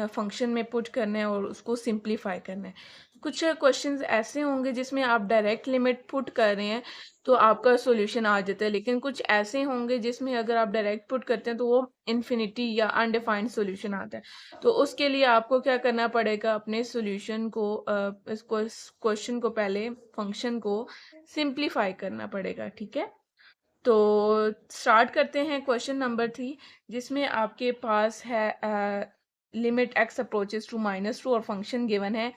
फंक्शन में पुट करना है और उसको सिंप्लीफाई करना है। कुछ क्वेश्चंस ऐसे होंगे जिसमें आप डायरेक्ट लिमिट पुट कर रहे हैं तो आपका सॉल्यूशन आ जाता है, लेकिन कुछ ऐसे होंगे जिसमें अगर आप डायरेक्ट पुट करते हैं तो वो इन्फिनिटी या अनडिफाइंड सॉल्यूशन आता है। तो उसके लिए आपको क्या करना पड़ेगा, अपने सॉल्यूशन को इस क्वेश्चन को पहले फंक्शन को सिंप्लीफाई करना पड़ेगा। ठीक है, तो स्टार्ट करते हैं क्वेश्चन नंबर 3, जिसमें आपके पास है लिमिट x अप्रोचेस टू -2 और फंक्शन गिवन है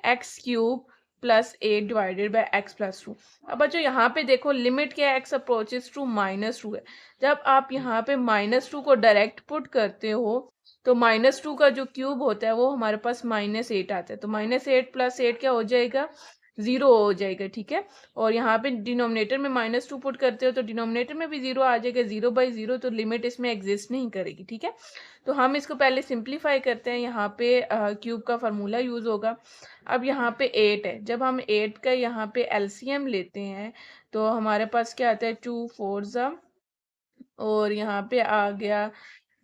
x³ + 8 डिवाइडेड बाय x + 2। अब बच्चों यहाँ पे देखो लिमिट क्या है, x अप्रोचेस टू -2 है। जब आप यहाँ पे -2 को डायरेक्ट पुट करते हो तो -2 का जो क्यूब होता है वो हमारे पास -8 आता है। तो -8 + 8 क्या हो जाएगा, 0 हो जाएगा। ठीक है, और यहाँ पे डिनोमिनेटर में -2 पुट करते हो तो डिनोमिनेटर में भी 0 आ जाएगा, 0/0, तो लिमिट इसमें एग्जिस्ट नहीं करेगी। ठीक है, तो हम इसको पहले सिंप्लीफाई करते हैं। यहाँ पे क्यूब का फार्मूला यूज होगा। अब यहाँ पे 8 है, जब हम 8 का यहाँ पे एलसीएम लेते हैं तो हमारे पास क्या आता है 2 4 और यहाँ पे आ गया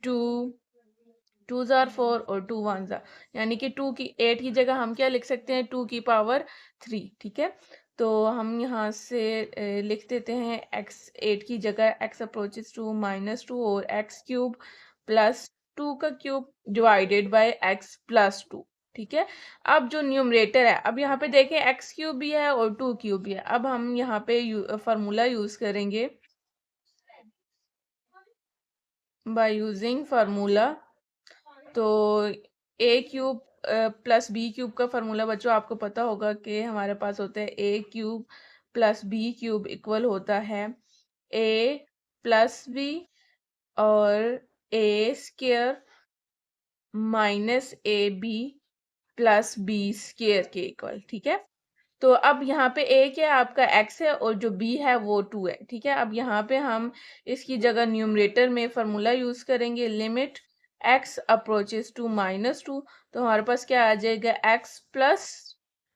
2 2 जार 4 और 2 1 जार, यानी कि 8 की जगह हम क्या लिख सकते हैं 2 की पावर 3। ठीक है, तो हम यहाँ से लिख देते हैं x 8 की जगह x अप्रोचेस टू -2 और x³ + टू का cube divided by x plus two. ठीक है, अब जो न्यूमरेटर है, अब यहाँ पे देखें एक्स क्यूब भी है और टू क्यूब भी है। अब हम यहाँ पे फार्मूला यूज करेंगे बाय यूजिंग फार्मूला। तो a cube plus b cube का फार्मूला बच्चों आपको पता होगा कि हमारे पास होता है a cube plus b cube equal होता है ए प्लस बी और a square minus a b plus b square के इक्वल। ठीक है, तो अब यहाँ पे ए क्या है आपका x है और जो b है वो 2 है। ठीक है, अब यहाँ पे हम इसकी जगह न्यूमरेटर में फार्मूला यूज करेंगे लिमिट x अप्रोचेस टू -2। तो हमारे पास क्या आ जाएगा x प्लस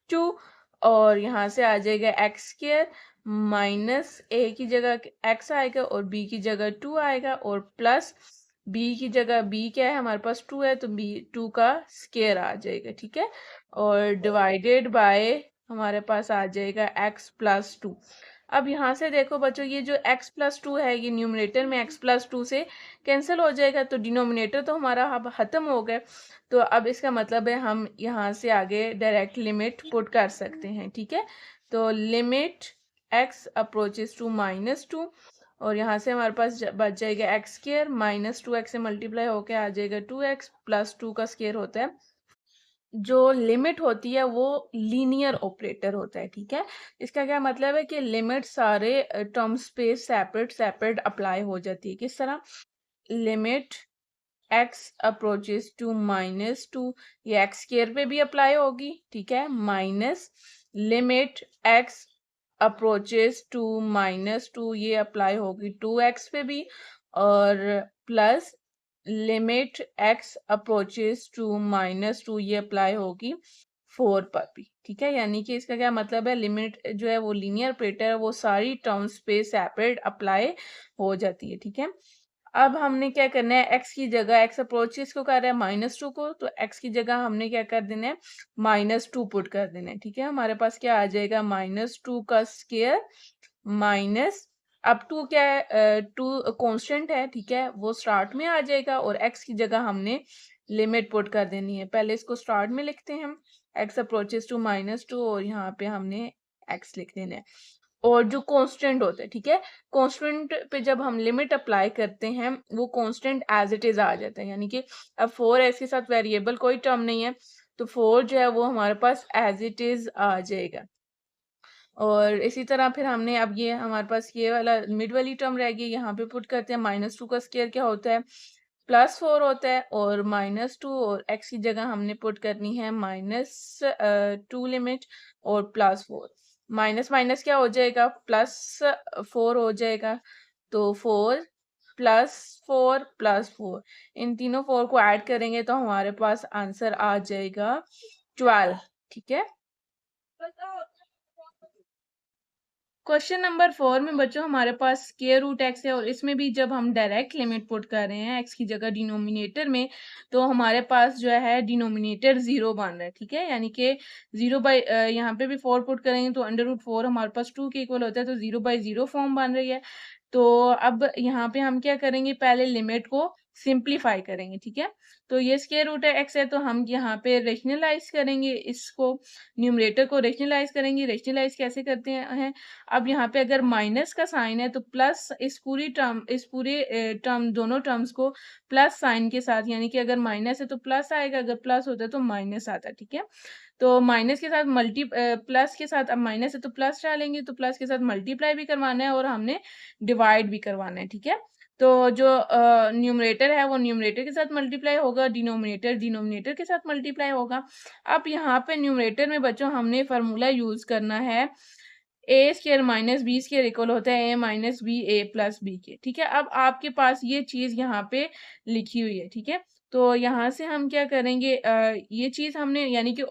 2 और यहाँ से आ जाएगा एक्स स्क्वायर माइनस ए की जगह x आएगा और b की जगह 2 आएगा और प्लस b की जगह b क्या है हमारे पास 2 है तो b 2 का स्क्वायर आ जाएगा। ठीक है, और डिवाइडेड बाय हमारे पास आ जाएगा x प्लस 2। अब यहाँ से देखो बच्चों ये जो x प्लस 2 है ये न्यूमरेटर में x प्लस 2 से कैंसिल हो जाएगा, तो डिनोमिनेटर तो हमारा अब खत्म हो गया। तो अब इसका मतलब है हम यहाँ से आगे डायरेक्ट लिमिट पुट कर सकते हैं। ठीक है, तो लिमिट x अप्रोचेस टू -2 और यहाँ से हमारे पास बच जाएगा एक्स स्क्वायर माइनस 2x से मल्टीप्लाई होके आ जाएगा 2x प्लस 2 का स्क्वायर होता है। जो लिमिट होती है वो लीनियर ऑपरेटर होता है। ठीक है, इसका क्या मतलब है कि लिमिट सारे टर्म्स पे सेपरेट सेपरेट अप्लाई हो जाती है। किस तरह, लिमिट x अप्रोचेस टू -2 ये x स्क्वायर पे भी अप्लाई होगी। ठीक है, minus limit x approaches to -2 ये अप्लाई होगी 2x पे भी और plus limit x approaches to -2 ये अप्लाई होगी 4 पर भी। ठीक है, यानी कि इसका क्या मतलब है, लिमिट जो है वो लीनियर ऑपरेटर है वो सारी टर्म्स पे सेपरेट अप्लाई हो जाती है। ठीक है, अब हमने क्या करना है x की जगह x अप्रोचेस को कर रहा है -2 को, तो x की जगह हमने क्या कर देना है -2 पुट कर देना है। ठीक है, हमारे पास क्या आ जाएगा -2 का स्क्वायर माइनस अब 2 क्या है 2 कांस्टेंट है। ठीक है, वो स्टार्ट में आ जाएगा और x की जगह हमने लिमिट पुट कर देनी है। पहले इसको स्टार्ट में लिखते हैं हम x अप्रोचेस टू -2 और यहाँ पे हमने x लिख देना है और जो कांस्टेंट होता है। ठीक है, कांस्टेंट पे जब हम लिमिट अप्लाई करते हैं वो कांस्टेंट एज इट इज आ जाता है, यानी कि अब 4x के साथ वेरिएबल कोई टर्म नहीं है तो 4 जो है वो हमारे पास एज इट इज आ जाएगा। और इसी तरह फिर हमने अब ये हमारे पास ये वाला मिड वाली टर्म रह गई, यहाँ पे पुट करते हैं -2 का स्क्वायर क्या होता है +4 होता है और -2 और x की जगह हमने पुट करनी है -2 लिमिट और +4 माइनस माइनस क्या हो जाएगा +4 हो जाएगा। तो 4 +4 +4 इन तीनों 4 को ऐड करेंगे तो हमारे पास आंसर आ जाएगा 12। ठीक है, क्वेश्चन नंबर 4 में बच्चों हमारे पास स्क्वायर रूट x है और इसमें भी जब हम डायरेक्ट लिमिट पुट कर रहे हैं x की जगह डिनोमिनेटर में तो हमारे पास जो है डिनोमिनेटर 0 बन रहा है। ठीक है, यानी कि 0 बाई यहाँ पे भी 4 पुट करेंगे तो √4 हमारे पास 2 के इक्वल होता है तो 0/0 फॉर्म बन रही है। तो अब यहाँ पे हम क्या करेंगे, पहले लिमिट को सिंप्लीफाई करेंगे। ठीक है, तो ये स्क्वायर रूट है x है तो हम यहाँ पे रेशनलाइज करेंगे, इसको न्यूमरेटर को रेशनलाइज करेंगे। रेशनलाइज कैसे करते हैं, अब यहाँ पे अगर माइनस का साइन है तो प्लस इस पूरे टर्म दोनों टर्म्स को प्लस साइन के साथ, यानी कि अगर माइनस है तो प्लस आएगा, अगर प्लस होता है तो माइनस आता है। ठीक है, तो माइनस के साथ प्लस के साथ अब माइनस है तो प्लस डालेंगे, तो प्लस के साथ मल्टीप्लाई भी करवाना है और हमने डिवाइड भी करवाना है। ठीक है, तो जो न्यूमरेटर है वो न्यूमरेटर के साथ मल्टीप्लाई होगा, डिनोमिनेटर डिनोमिनेटर के साथ मल्टीप्लाई होगा। अब यहाँ पे न्यूमरेटर में बच्चों हमने फार्मूला यूज करना है a square minus b square equal होता है a minus b a plus b के। ठीक है, अब आपके पास ये चीज यहाँ पे लिखी हुई है। ठीक है, तो यहाँ से हम क्या करेंगे, ये चीज हमने यानी कि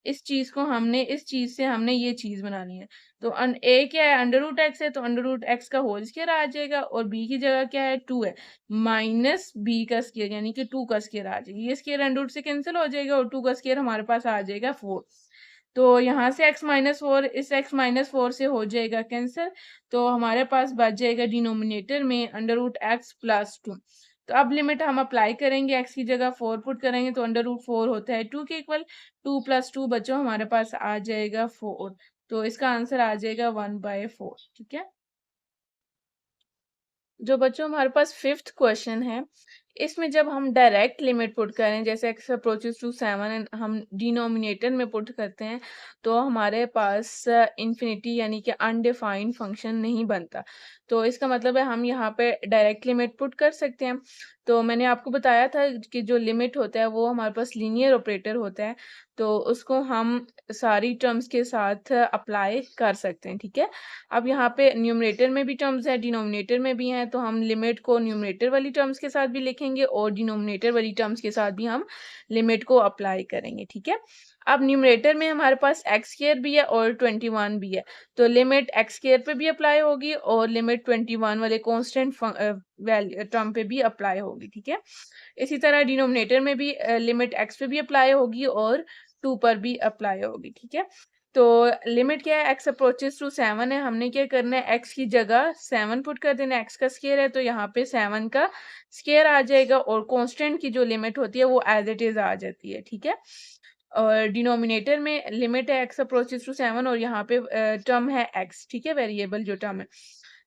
इस चीज को हमने इस चीज से हमने ये चीज बनानी है। तो ए क्या है √x है तो √x का होल स्क्वायर आ जाएगा और b की जगह क्या है 2 है माइनस b का स्क्वायर यानी कि 2 का स्क्वायर आ जाएगा। ये स्क्वायर √ से कैंसिल हो जाएगा और 2 का स्क्वायर हमारे पास आ जाएगा 4। तो यहाँ से x-4 इस x-4 से हो जाएगा कैंसिल, तो हमारे पास बच जाएगा डिनोमिनेटर में √x + 2। तो अब लिमिट हम अप्लाई करेंगे, x की जगह 4 पुट करेंगे तो √4 होता है 2 के इक्वल, 2 + 2 बच्चों हमारे पास आ जाएगा 4, तो इसका आंसर आ जाएगा 1/4। ठीक है। जो बच्चों हमारे पास फिफ्थ क्वेश्चन है, इसमें जब हम डायरेक्ट लिमिट पुट करें, जैसे x अप्रोचेस टू 7 एंड हम डिनोमिनेटर में पुट करते हैं, तो हमारे पास इंफिनिटी यानी कि अनडिफाइंड फंक्शन नहीं बनता। तो इसका मतलब है हम यहाँ पे डायरेक्ट लिमिट पुट कर सकते हैं। तो मैंने आपको बताया था कि जो लिमिट होता है वो हमारे पास लीनियर ऑपरेटर होता है, तो उसको हम सारी टर्म्स के साथ अप्लाई कर सकते हैं। ठीक है। अब यहाँ पे न्यूमरेटर में भी टर्म्स है, डिनोमिनेटर में भी हैं, तो हम लिमिट को न्यूमरेटर वाली टर्म्स के साथ भी लिखेंगे और डिनोमिनेटर वाली टर्म्स के साथ भी हम लिमिट को अप्लाई करेंगे। ठीक है। अब न्यूमरेटर में हमारे पास एक्स स्क्वायर भी है और 21 भी है, तो लिमिट एक्स स्क्वायर पे भी अप्लाई होगी और लिमिट 21 वाले कॉन्स्टेंट वैल्यू टर्म पे भी अप्लाई होगी। ठीक है। इसी तरह डिनोमिनेटर में भी लिमिट एक्स पे भी अप्लाई होगी और 2 पर भी अप्लाई होगी। ठीक है। तो लिमिट क्या है, x अप्रोचेस टू 7 है, हमने क्या करना है, x की जगह 7 पुट कर देना है, x का स्क्वायर है तो यहाँ पे 7 का स्क्वायर आ जाएगा और कांस्टेंट की जो लिमिट होती है वो एज इट इज आ जाती है। ठीक है। और डिनोमिनेटर में लिमिट है x अप्रोचेस टू 7 और यहाँ पे टर्म है x। ठीक है, वेरिएबल जो टर्म है,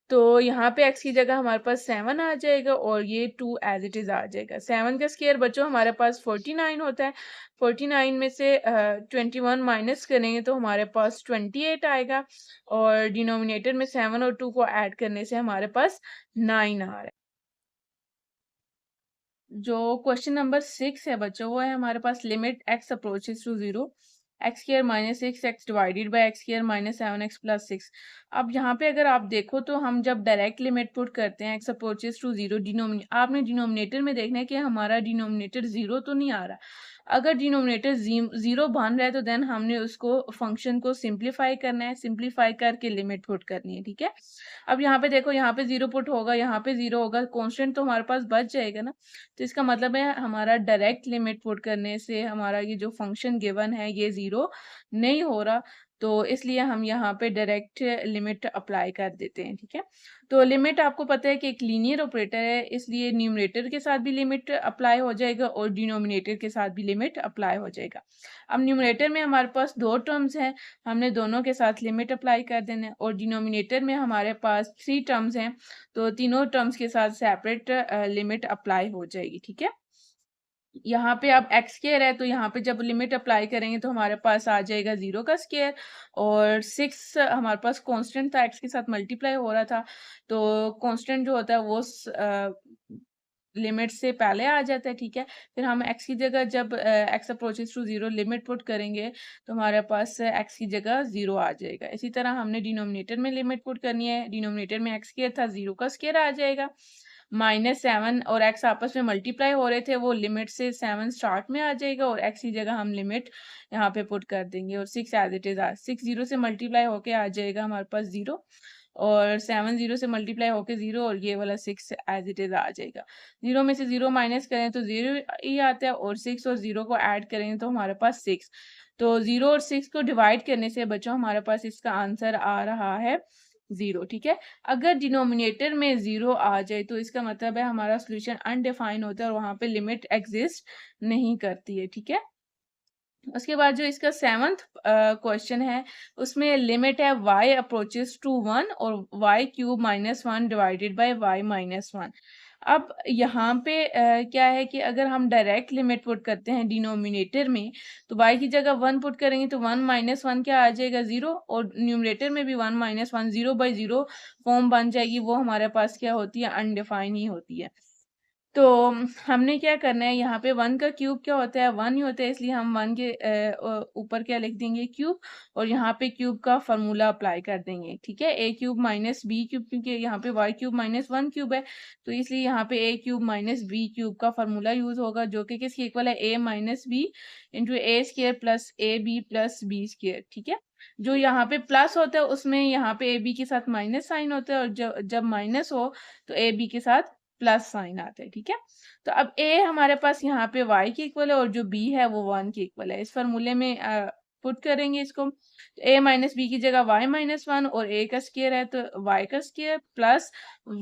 तो यहाँ पे x की जगह हमारे पास 7 आ जाएगा और ये 2 एज इट इज आ जाएगा। 7 का स्क्वायर बच्चों हमारे पास 49 होता है, 49 में से 21 माइनस करेंगे तो हमारे पास 28 आएगा और डिनोमिनेटर में 7 और 2 को ऐड करने से हमारे पास 9 आ रहा है। जो क्वेश्चन नंबर 6 है बच्चों, वो है हमारे पास limit x approaches to 0, x square minus 6x divided by x square minus 7x plus 6। अब यहाँ पे अगर आप देखो तो हम जब डायरेक्ट लिमिट पुट करते हैं x अप्रोचेस टू 0, आपने डिनोमिनेटर में देखना है कि हमारा डिनोमिनेटर 0 तो नहीं आ रहा। अगर डिनोमिनेटर 0 बन रहा है तो देन हमने उसको फंक्शन को सिंप्लीफाई करना है, सिंप्लीफाई करके लिमिट पुट करनी है। ठीक है। अब यहाँ पे देखो, यहाँ पे 0 पुट होगा, यहाँ पे 0 होगा, कांस्टेंट तो हमारे पास बच जाएगा ना। तो इसका मतलब है हमारा डायरेक्ट लिमिट पुट करने से हमारा ये जो फंक्शन गिवन है ये 0 नहीं हो रहा, तो इसलिए हम यहाँ पे डायरेक्ट लिमिट अप्लाई कर देते हैं। ठीक है। तो लिमिट आपको पता है कि एक लीनियर ऑपरेटर है, इसलिए न्यूमरेटर के साथ भी लिमिट अप्लाई हो जाएगा और डिनोमिनेटर के साथ भी लिमिट अप्लाई हो जाएगा। अब न्यूमरेटर में हमारे पास दो टर्म्स हैं, हमने दोनों के साथ लिमिट अप्लाई कर देना है और डिनोमिनेटर में हमारे पास 3 टर्म्स हैं, तो तीनों टर्म्स के साथ सेपरेट लिमिट अप्लाई हो जाएगी। ठीक है। यहाँ पे अब एक्स स्क्वायर है, तो यहाँ पे जब लिमिट अप्लाई करेंगे तो हमारे पास आ जाएगा 0 का स्क्वायर और 6 हमारे पास कांस्टेंट था, एक्स के साथ मल्टीप्लाई हो रहा था, तो कांस्टेंट जो होता है वो लिमिट से पहले आ जाता है। ठीक है। फिर हम x की जगह जब x approaches to 0 limit put करेंगे तो हमारे पास x की जगह 0 आ जाएगा। इसी तरह हमने डिनोमिनेटर में लिमिट पुट करनी है, डिनोमिनेटर में x स्क्वायर था, 0 का स्क्वायर आ जाएगा, -7 और x आपस में मल्टीप्लाई हो रहे थे, वो लिमिट से 7 स्टार्ट में आ जाएगा और x की जगह हम लिमिट यहाँ पे पुट कर देंगे और 6 एज इट इज 6 0 से मल्टीप्लाई होके आ जाएगा हमारे पास 0 और 7 0 से मल्टीप्लाई होके 0 और ये वाला 6 एज इट इज आ जाएगा। 0 में से 0 माइनस करें तो 0 ही आता है और 6 और 0 को ऐड करेंगे तो हमारे पास 6, तो 0 और 6 को डिवाइड करने से बच्चों हमारे पास इसका आंसर आ रहा है 0। ठीक है। अगर डिनोमिनेटर में 0 आ जाए तो इसका मतलब है हमारा सोल्यूशन अनडिफाइन होता है और वहां पे लिमिट एग्जिस्ट नहीं करती है। ठीक है। उसके बाद जो इसका 7th क्वेश्चन है, उसमें लिमिट है y अप्रोचेस टू 1 और y cube -1 divided bye y -1। अब यहाँ पे क्या है कि अगर हम डायरेक्ट लिमिट पुट करते हैं डिनोमिनेटर में, तो y की जगह 1 पुट करेंगे तो 1 -1 क्या आ जाएगा 0 और न्यूमरेटर में भी 1 -1 0/0 फॉर्म बन जाएगी, वो हमारे पास क्या होती है, अनडिफाइन ही होती है। तो हमने क्या करना है, यहाँ पे 1 का क्यूब क्या होता है, 1 ही होता है, इसलिए हम 1 के ऊपर क्या लिख देंगे, क्यूब, और यहाँ पे क्यूब का फॉर्मूला अप्लाई कर देंगे। ठीक है। a cube minus b cube, क्योंकि यहाँ पे y क्यूब -1 क्यूब है, तो इसलिए यहाँ पे a cube minus b cube का फॉर्मूला यूज होगा, जो कि किसके इक्वल है, a minus b into a square plus a b plus b square. ठीक है। जो यहाँ पे प्लस होता है उसमें यहाँ पे ए बी के साथ माइनस साइन होता है और जब माइनस हो तो ए बी के साथ प्लस साइन आता है। ठीक है। तो अब a हमारे पास यहाँ पे y के इक्वल है और जो b है वो 1 के इक्वल है। इस फॉर्मूले में पुट करेंगे इसको, a माइनस बी की जगह y माइनस वन, और a का स्केयर है तो y का square plus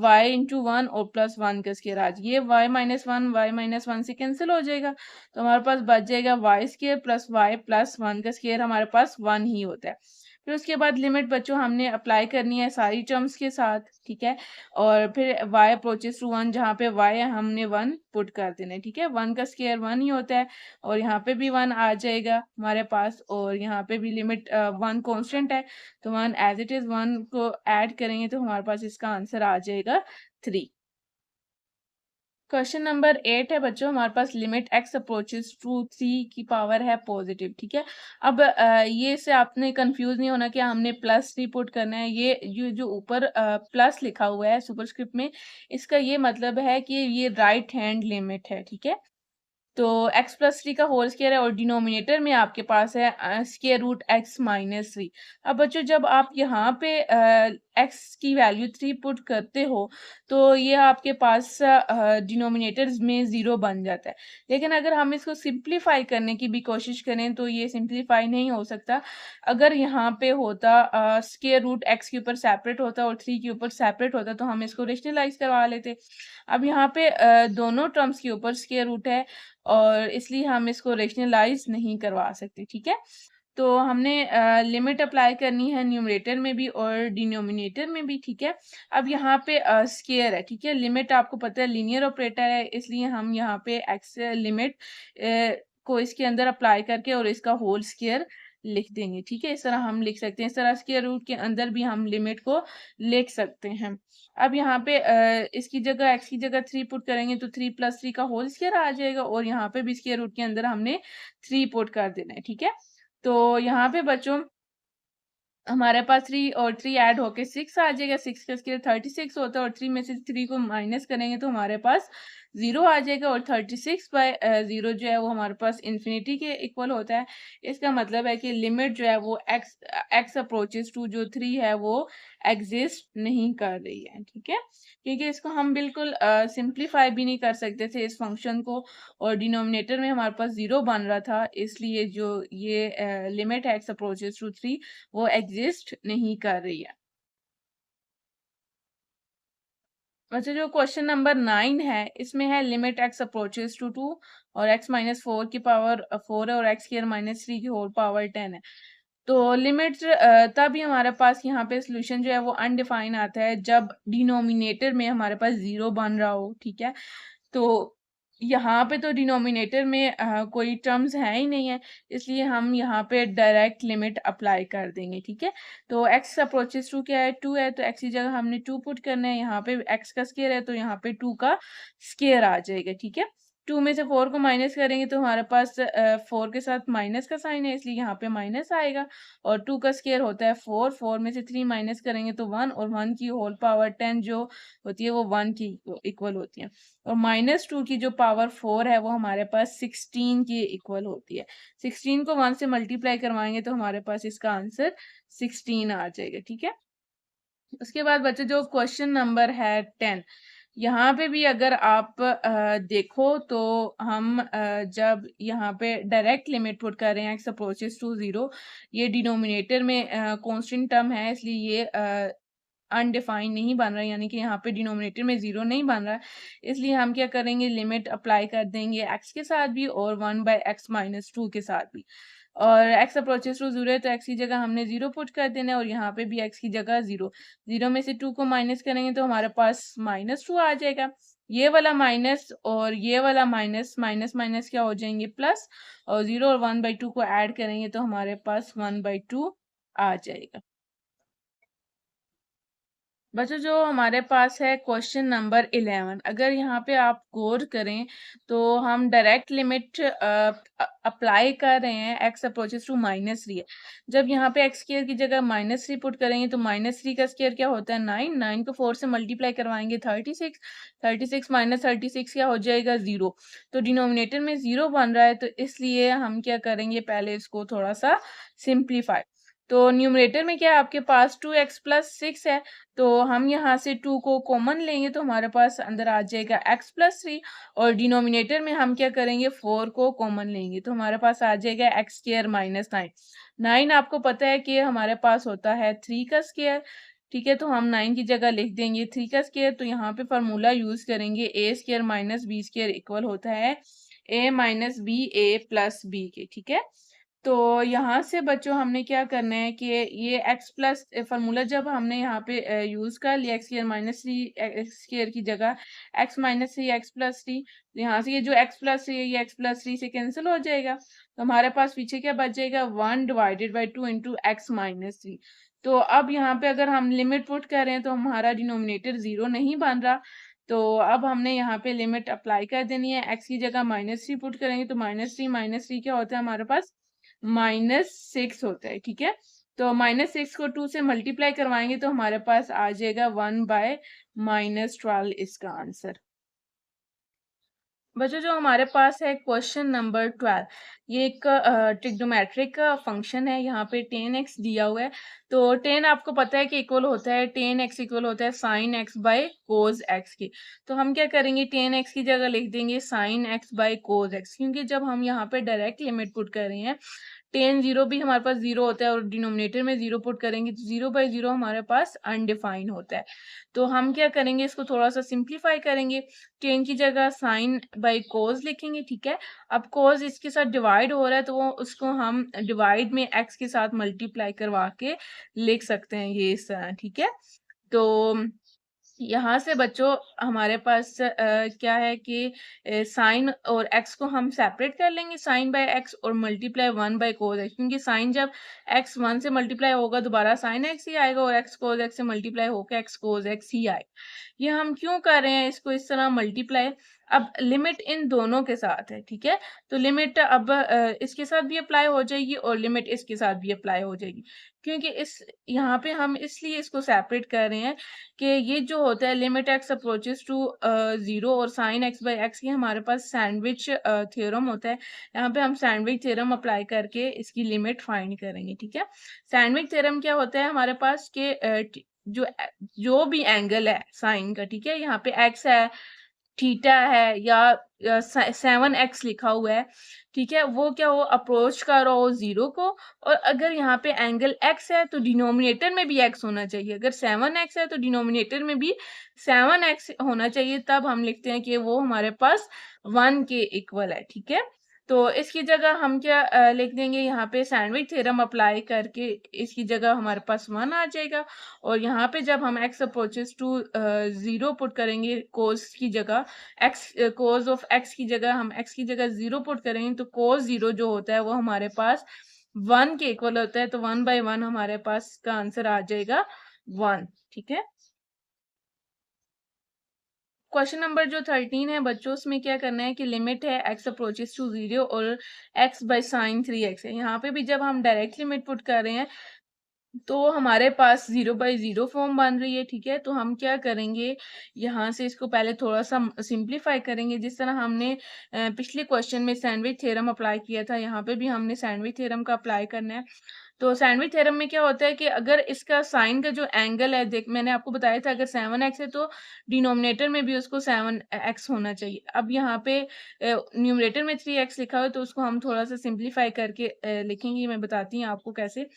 y into one और प्लस वन का स्केयर। आज ये y माइनस वन से कैंसिल हो जाएगा, तो हमारे पास बच जाएगा y square plus y plus one का स्केयर हमारे पास वन ही होता है। फिर उसके बाद लिमिट बच्चों हमने अप्लाई करनी है सारी टर्म्स के साथ, ठीक है। और फिर y अप्रोचेस टू वन, जहाँ पे y है हमने वन पुट कर देना है, ठीक है। वन का स्केयर वन ही होता है, और यहाँ पे भी वन आ जाएगा हमारे पास, और यहाँ पे भी लिमिट वन कांस्टेंट है, तो one as it is one को ऐड करेंगे तो हमारे पास इसका आंसर आ जाएगा 3। क्वेश्चन नंबर 8 है बच्चों, हमारे पास लिमिट x अप्रोचेस टू 3 की पावर है पॉजिटिव, ठीक है। अब ये से आपने कंफ्यूज नहीं होना कि हमने प्लस 3 पुट करना है। ये जो ऊपर प्लस लिखा हुआ है सुपरस्क्रिप्ट में, इसका ये मतलब है कि ये राइट हैंड लिमिट है, ठीक है। तो x प्लस थ्री का होल स्क्वायर है, और डिनोमिनेटर में आपके पास है square root x minus three. अब बच्चों जब आप यहाँ पे x की वैल्यू 3 पुट करते हो तो ये आपके पास डिनोमिनेटर में 0 बन जाता है। लेकिन अगर हम इसको सिंप्लीफाई करने की भी कोशिश करें तो ये सिंप्लीफाई नहीं हो सकता। अगर यहाँ पे होता स्क्वायर रूट x के ऊपर सेपरेट होता और 3 के ऊपर सेपरेट होता तो हम इसको रेशनलाइज करवा लेते। अब यहाँ पे दोनों टर्म्स के ऊपर स्क्वायर रूट है, और इसलिए हम इसको रेशनलाइज नहीं करवा सकते, ठीक है। तो हमने लिमिट अप्लाई करनी है न्यूमरेटर में भी और डिनोमिनेटर में भी, ठीक है। अब यहाँ पे स्क्वायर है, ठीक है। लिमिट आपको पता है लीनियर ऑपरेटर है, इसलिए हम यहाँ पे एक्स लिमिट को इसके अंदर अप्लाई करके और इसका होल स्क्वायर लिख देंगे, ठीक है। इस तरह हम लिख सकते हैं, इस तरह स्क्वायर रूट के अंदर भी हम लिमिट को लिख सकते हैं। अब यहाँ पे इसकी जगह x की जगह 3 पुट करेंगे तो 3 प्लस 3 का होल स्क्वायर आ जाएगा, और यहाँ पे भी स्क्वायर रूट के अंदर हमने 3 पुट कर देना है, ठीक है। तो यहाँ पे बच्चों हमारे पास 3 और 3 ऐड होके 6 आ जाएगा। 6 का स्क्वायर 36 होता है, और 3 में से 3 को माइनस करेंगे तो हमारे पास 0 आ जाएगा, और 36 बाय 0 जो है वो हमारे पास इन्फिनिटी के इक्वल होता है। इसका मतलब है कि लिमिट जो है वो x अप्रोचेस टू जो 3 है वो एग्जिस्ट नहीं कर रही है, ठीक है। क्योंकि इसको हम बिल्कुल सिंप्लीफाई भी नहीं कर सकते थे इस फंक्शन को, और डिनोमिनेटर में हमारे पास 0 बन रहा था, इसलिए जो ये लिमिट है x अप्रोचेस टू 3 वो एग्जिस्ट नहीं कर रही है। वैसे जो क्वेश्चन नंबर 9 है इसमें है लिमिट x अप्रोचेस टू 2 और x माइनस 4 की पावर 4 है, और x स्क्वायर माइनस 3 की होल पावर 10 है। तो लिमिट तभी हमारे पास यहाँ पे सोल्यूशन जो है वो अनडिफाइन आता है जब डिनोमिनेटर में हमारे पास 0 बन रहा हो, ठीक है। तो यहाँ पे तो डिनोमिनेटर में कोई टर्म्स है ही नहीं है, इसलिए हम यहाँ पे डायरेक्ट लिमिट अप्लाई कर देंगे, ठीक है। तो x अप्रोचेस टू क्या है, 2 है, तो x की जगह हमने 2 पुट करना है। यहाँ पे x का स्क्वायर है तो यहाँ पे 2 का स्क्वायर आ जाएगा, ठीक है। 2 में से 4 को माइनस करेंगे तो हमारे पास 4 के साथ माइनस का साइन है, इसलिए यहाँ पे माइनस आएगा, और 2 का स्क्वायर होता है 4। 4 में से 3 माइनस करेंगे तो 1, और 1 की होल पावर 10 जो होती है वो 1 की इक्वल होती है, और माइनस 2 की जो पावर 4 है वो हमारे पास 16 के इक्वल होती है। 16 को 1 से मल्टीप्लाई करवाएंगे तो हमारे पास इसका आंसर 16 आ जाएगा, ठीक है। उसके बाद बच्चे जो क्वेश्चन नंबर है 10, यहाँ पे भी अगर आप देखो तो हम जब यहाँ पे डायरेक्ट लिमिट पुट कर रहे हैं x अप्रोचेस टू 0, ये डिनोमिनेटर में कांस्टेंट टर्म है, इसलिए ये अनडिफाइन नहीं बन रहा है, यानी कि यहाँ पे डिनोमिनेटर में 0 नहीं बन रहा है। इसलिए हम क्या करेंगे, लिमिट अप्लाई कर देंगे x के साथ भी और 1 बाय x माइनस 2 के साथ भी। और x अप्रोचेस टू 0 है तो x की जगह हमने 0 पुट कर देना है, और यहाँ पे भी x की जगह 0। 0 में से 2 को माइनस करेंगे तो हमारे पास माइनस 2 आ जाएगा। ये वाला माइनस और ये वाला माइनस, माइनस माइनस क्या हो जाएंगे प्लस, और 0 और 1/2 को ऐड करेंगे तो हमारे पास 1/2 आ जाएगा। बच्चों जो हमारे पास है क्वेश्चन नंबर 11, अगर यहाँ पे आप गौर करें तो हम डायरेक्ट लिमिट अप्लाई कर रहे हैं x अप्रोचेस टू -3 है। जब यहाँ पे x स्क्वायर की जगह -3 पुट करेंगे तो -3 का स्क्वायर क्या होता है 9। 9 को 4 से मल्टीप्लाई करवाएंगे 36। 36 माइनस 36 क्या हो जाएगा 0। तो डिनोमिनेटर में 0 बन रहा है, तो इसलिए हम क्या करेंगे, पहले इसको थोड़ा सा सिंप्लीफाई। तो न्यूमरेटर में क्या है आपके पास 2x प्लस 6 है, तो हम यहाँ से 2 को कॉमन लेंगे तो हमारे पास अंदर आ जाएगा x प्लस 3, और डिनोमिनेटर में हम क्या करेंगे 4 को कॉमन लेंगे तो हमारे पास आ जाएगा x स्क्वायर माइनस 9। 9 आपको पता है कि हमारे पास होता है 3 का स्क्वायर, ठीक है, तो हम 9 की जगह लिख देंगे 3 का स्क्वायर, तो यहाँ पे फार्मूला यूज करेंगे a square minus b square equal होता है a minus b a plus b के, ठीक है। तो यहाँ से बच्चों हमने क्या करना है कि ये x प्लस फार्मूला जब हमने यहाँ पे यूज कर लिया x square minus three x square की जगह x minus three x plus three, यहाँ से ये जो x प्लस थ्री ये x प्लस थ्री से कैंसिल हो जाएगा, तो हमारे पास पीछे क्या बच जाएगा 1 divided by 2 into x minus three. तो अब यहाँ पे अगर हम लिमिट पुट कर रहे हैं तो हमारा डिनोमिनेटर 0 नहीं बन रहा, तो अब हमने यहाँ पे लिमिट अप्लाई कर देनी है, x की जगह -3 पुट करेंगे तो -3 क्या होता है हमारे पास -6 होता है, ठीक है। तो -6 को 2 से मल्टीप्लाई करवाएंगे तो हमारे पास आ जाएगा 1/-12 इसका आंसर। बच्चों जो हमारे पास है क्वेश्चन नंबर 12, ये एक ट्रिग्नोमेट्रिक का फंक्शन है, यहाँ पे 10x दिया हुआ है, तो 10 आपको पता है कि इक्वल होता है 10x इक्वल होता है sin x by cos x की। तो हम क्या करेंगे 10x की जगह लिख देंगे sin x by cos x, क्योंकि जब हम यहाँ पे डायरेक्ट लिमिट पुट कर रहे हैं 10 0 भी हमारे पास 0 होता है और डिनोमिनेटर में 0 पुट करेंगे तो 0/0 हमारे पास अनडिफाइंड होता है। तो हम क्या करेंगे इसको थोड़ा सा सिंप्लीफाई करेंगे, 10 की जगह साइन बाई कोस लिखेंगे, ठीक है। अब कोस इसके साथ डिवाइड हो रहा है तो वो उसको हम डिवाइड में x के साथ मल्टीप्लाई करवा के लिख सकते हैं ये इस तरह, ठीक है। तो यहाँ से बच्चों हमारे पास क्या है कि साइन और एक्स को हम सेपरेट कर लेंगे, साइन बाय एक्स और मल्टीप्लाई 1 बाय कोस एक्स, क्योंकि साइन जब एक्स 1 से मल्टीप्लाई होगा दोबारा साइन एक्स ही आएगा और एक्स कोस एक्स से मल्टीप्लाई होकर एक्स कोस एक्स ही आएगा। ये हम क्यों कर रहे हैं इसको इस तरह मल्टीप्लाई, अब लिमिट इन दोनों के साथ है, ठीक है। तो लिमिट अब इसके साथ भी अप्लाई हो जाएगी और लिमिट इसके साथ भी अप्लाई हो जाएगी, क्योंकि इस यहाँ पे हम इसलिए इसको सेपरेट कर रहे हैं कि ये जो होता है लिमिट एक्स अप्रोचेस टू 0 और साइन एक्स बाई एक्स, ये हमारे पास सैंडविच थ्योरम होता है। यहाँ पे हम सैंडविच थ्योरम अप्लाई करके इसकी लिमिट फाइंड करेंगे, ठीक है। सैंडविच थ्योरम क्या होता है हमारे पास के जो जो भी एंगल है साइन का, ठीक है, यहाँ पे एक्स है, थीटा है या 7x लिखा हुआ है, ठीक है, वो क्या हो अप्रोच कर रहा हो 0 को, और अगर यहाँ पे एंगल x है तो डिनोमिनेटर में भी x होना चाहिए, अगर 7x है तो डिनोमिनेटर में भी 7x होना चाहिए, तब हम लिखते हैं कि वो हमारे पास 1 के इक्वल है, ठीक है। तो इसकी जगह हम क्या लिख देंगे यहाँ पे सैंडविच थ्योरम अप्लाई करके इसकी जगह हमारे पास 1 आ जाएगा, और यहाँ पे जब हम x अप्रोचेस टू 0 पुट करेंगे कोस की जगह, x कोस ऑफ x की जगह हम x की जगह 0 पुट करेंगे तो कोस 0 जो होता है वो हमारे पास 1 के इक्वल होता है, तो 1/1 हमारे पास का आंसर आ जाएगा 1, ठीक है। क्वेश्चन नंबर जो 13 है बच्चों, उसमें क्या करना है कि लिमिट है x अप्रोचेस टू 0 और x बाई साइन 3x है। यहाँ पे भी जब हम डायरेक्ट लिमिट पुट कर रहे हैं तो हमारे पास 0/0 फॉर्म बन रही है, ठीक है। तो हम क्या करेंगे यहाँ से इसको पहले थोड़ा सा सिंप्लीफाई करेंगे, जिस तरह हमने पिछले क्वेश्चन में सैंडविच थ्योरम अप्लाई किया था, यहाँ पे भी हमने सैंडविच थ्योरम का अप्लाई करना है। तो सैंडविच थ्योरम में क्या होता है कि अगर इसका साइन का जो एंगल है, देख मैंने आपको बताया था अगर 7x है तो डिनोमिनेटर में भी उसको 7x होना चाहिए। अब यहाँ पे न्यूमरेटर में 3x लिखा हुआ है तो उसको हम थोड़ा सा सिंप्लीफाई करके लिखेंगे, मैं बताती हूँ आपको कैसे।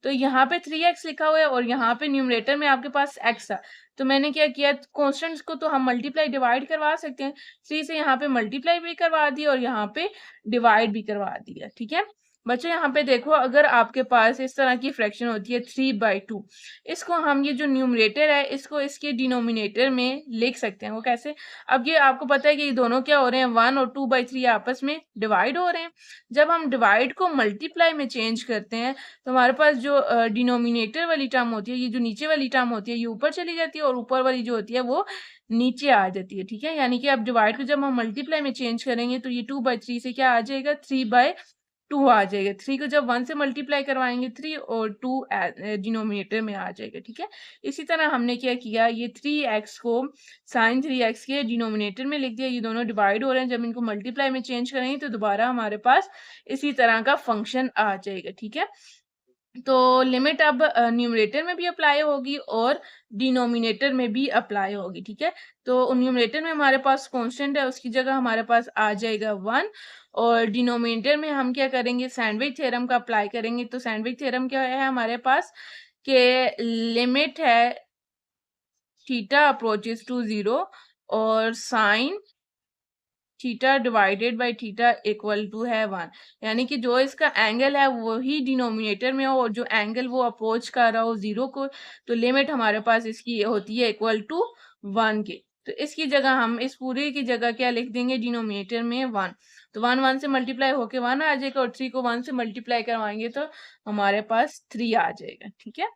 तो यहाँ पे 3x लिखा हुआ है और यहाँ पे न्यूमरेटर में आपके पास x था, तो मैंने क्या किया कॉन्स्टेंट्स को तो हम मल्टीप्लाई डिवाइड करवा सकते हैं, 3 से यहाँ पे मल्टीप्लाई भी करवा दिया और यहाँ पे डिवाइड भी करवा दिया, ठीक है। बच्चों यहाँ पे देखो अगर आपके पास इस तरह की फ्रैक्शन होती है 3/2, इसको हम ये जो न्यूमरेटर है इसको इसके डिनोमिनेटर में लिख सकते हैं, वो कैसे, अब ये आपको पता है कि ये दोनों क्या हो रहे हैं 1 और 2/3 आपस में डिवाइड हो रहे हैं। जब हम डिवाइड को मल्टीप्लाई में चेंज करते हैं तो हमारे पास जो डिनोमिनेटर वाली टर्म होती है, ये जो नीचे वाली टर्म होती है ये ऊपर चली जाती है और ऊपर वाली जो होती है वो नीचे आ जाती है, ठीक है। यानी कि अब डिवाइड को जब हम मल्टीप्लाई में चेंज करेंगे तो ये 2/3 से क्या आ जाएगा 3/2 आ जाएगा, 3 को जब 1 से मल्टीप्लाई करवाएंगे 3 और 2 डिनोमिनेटर में आ जाएगा, ठीक है। इसी तरह हमने क्या किया ये 3x को साइन 3x के डिनोमिनेटर में लिख दिया, ये दोनों डिवाइड हो रहे हैं, जब इनको मल्टीप्लाई में चेंज करेंगे तो दोबारा हमारे पास इसी तरह का फंक्शन आ जाएगा, ठीक है। तो लिमिट अब न्यूमरेटर में भी अप्लाई होगी और डिनोमिनेटर में भी अप्लाई होगी, ठीक है। तो न्यूमरेटर में हमारे पास कांस्टेंट है, उसकी जगह हमारे पास आ जाएगा 1, और डिनोमिनेटर में हम क्या करेंगे, सैंडविच थ्योरम का अप्लाई करेंगे। तो सैंडविच थ्योरम क्या है हमारे पास, कि लिमिट है थीटा अप्रोचेस टू 0 और sine theta divided by theta equal to है 1, यानी कि जो इसका एंगल है वही डिनोमिनेटर में हो और जो एंगल वो अप्रोच कर रहा हो 0 को, तो लिमिट हमारे पास इसकी होती है इक्वल टू 1 के। तो इसकी जगह हम इस पूरे की जगह क्या लिख देंगे, डिनोमिनेटर में 1। तो 1 1 से मल्टीप्लाई होके 1 आ जाएगा और 3 को 1 से मल्टीप्लाई करवाएंगे तो हमारे पास 3 आ जाएगा, ठीक है।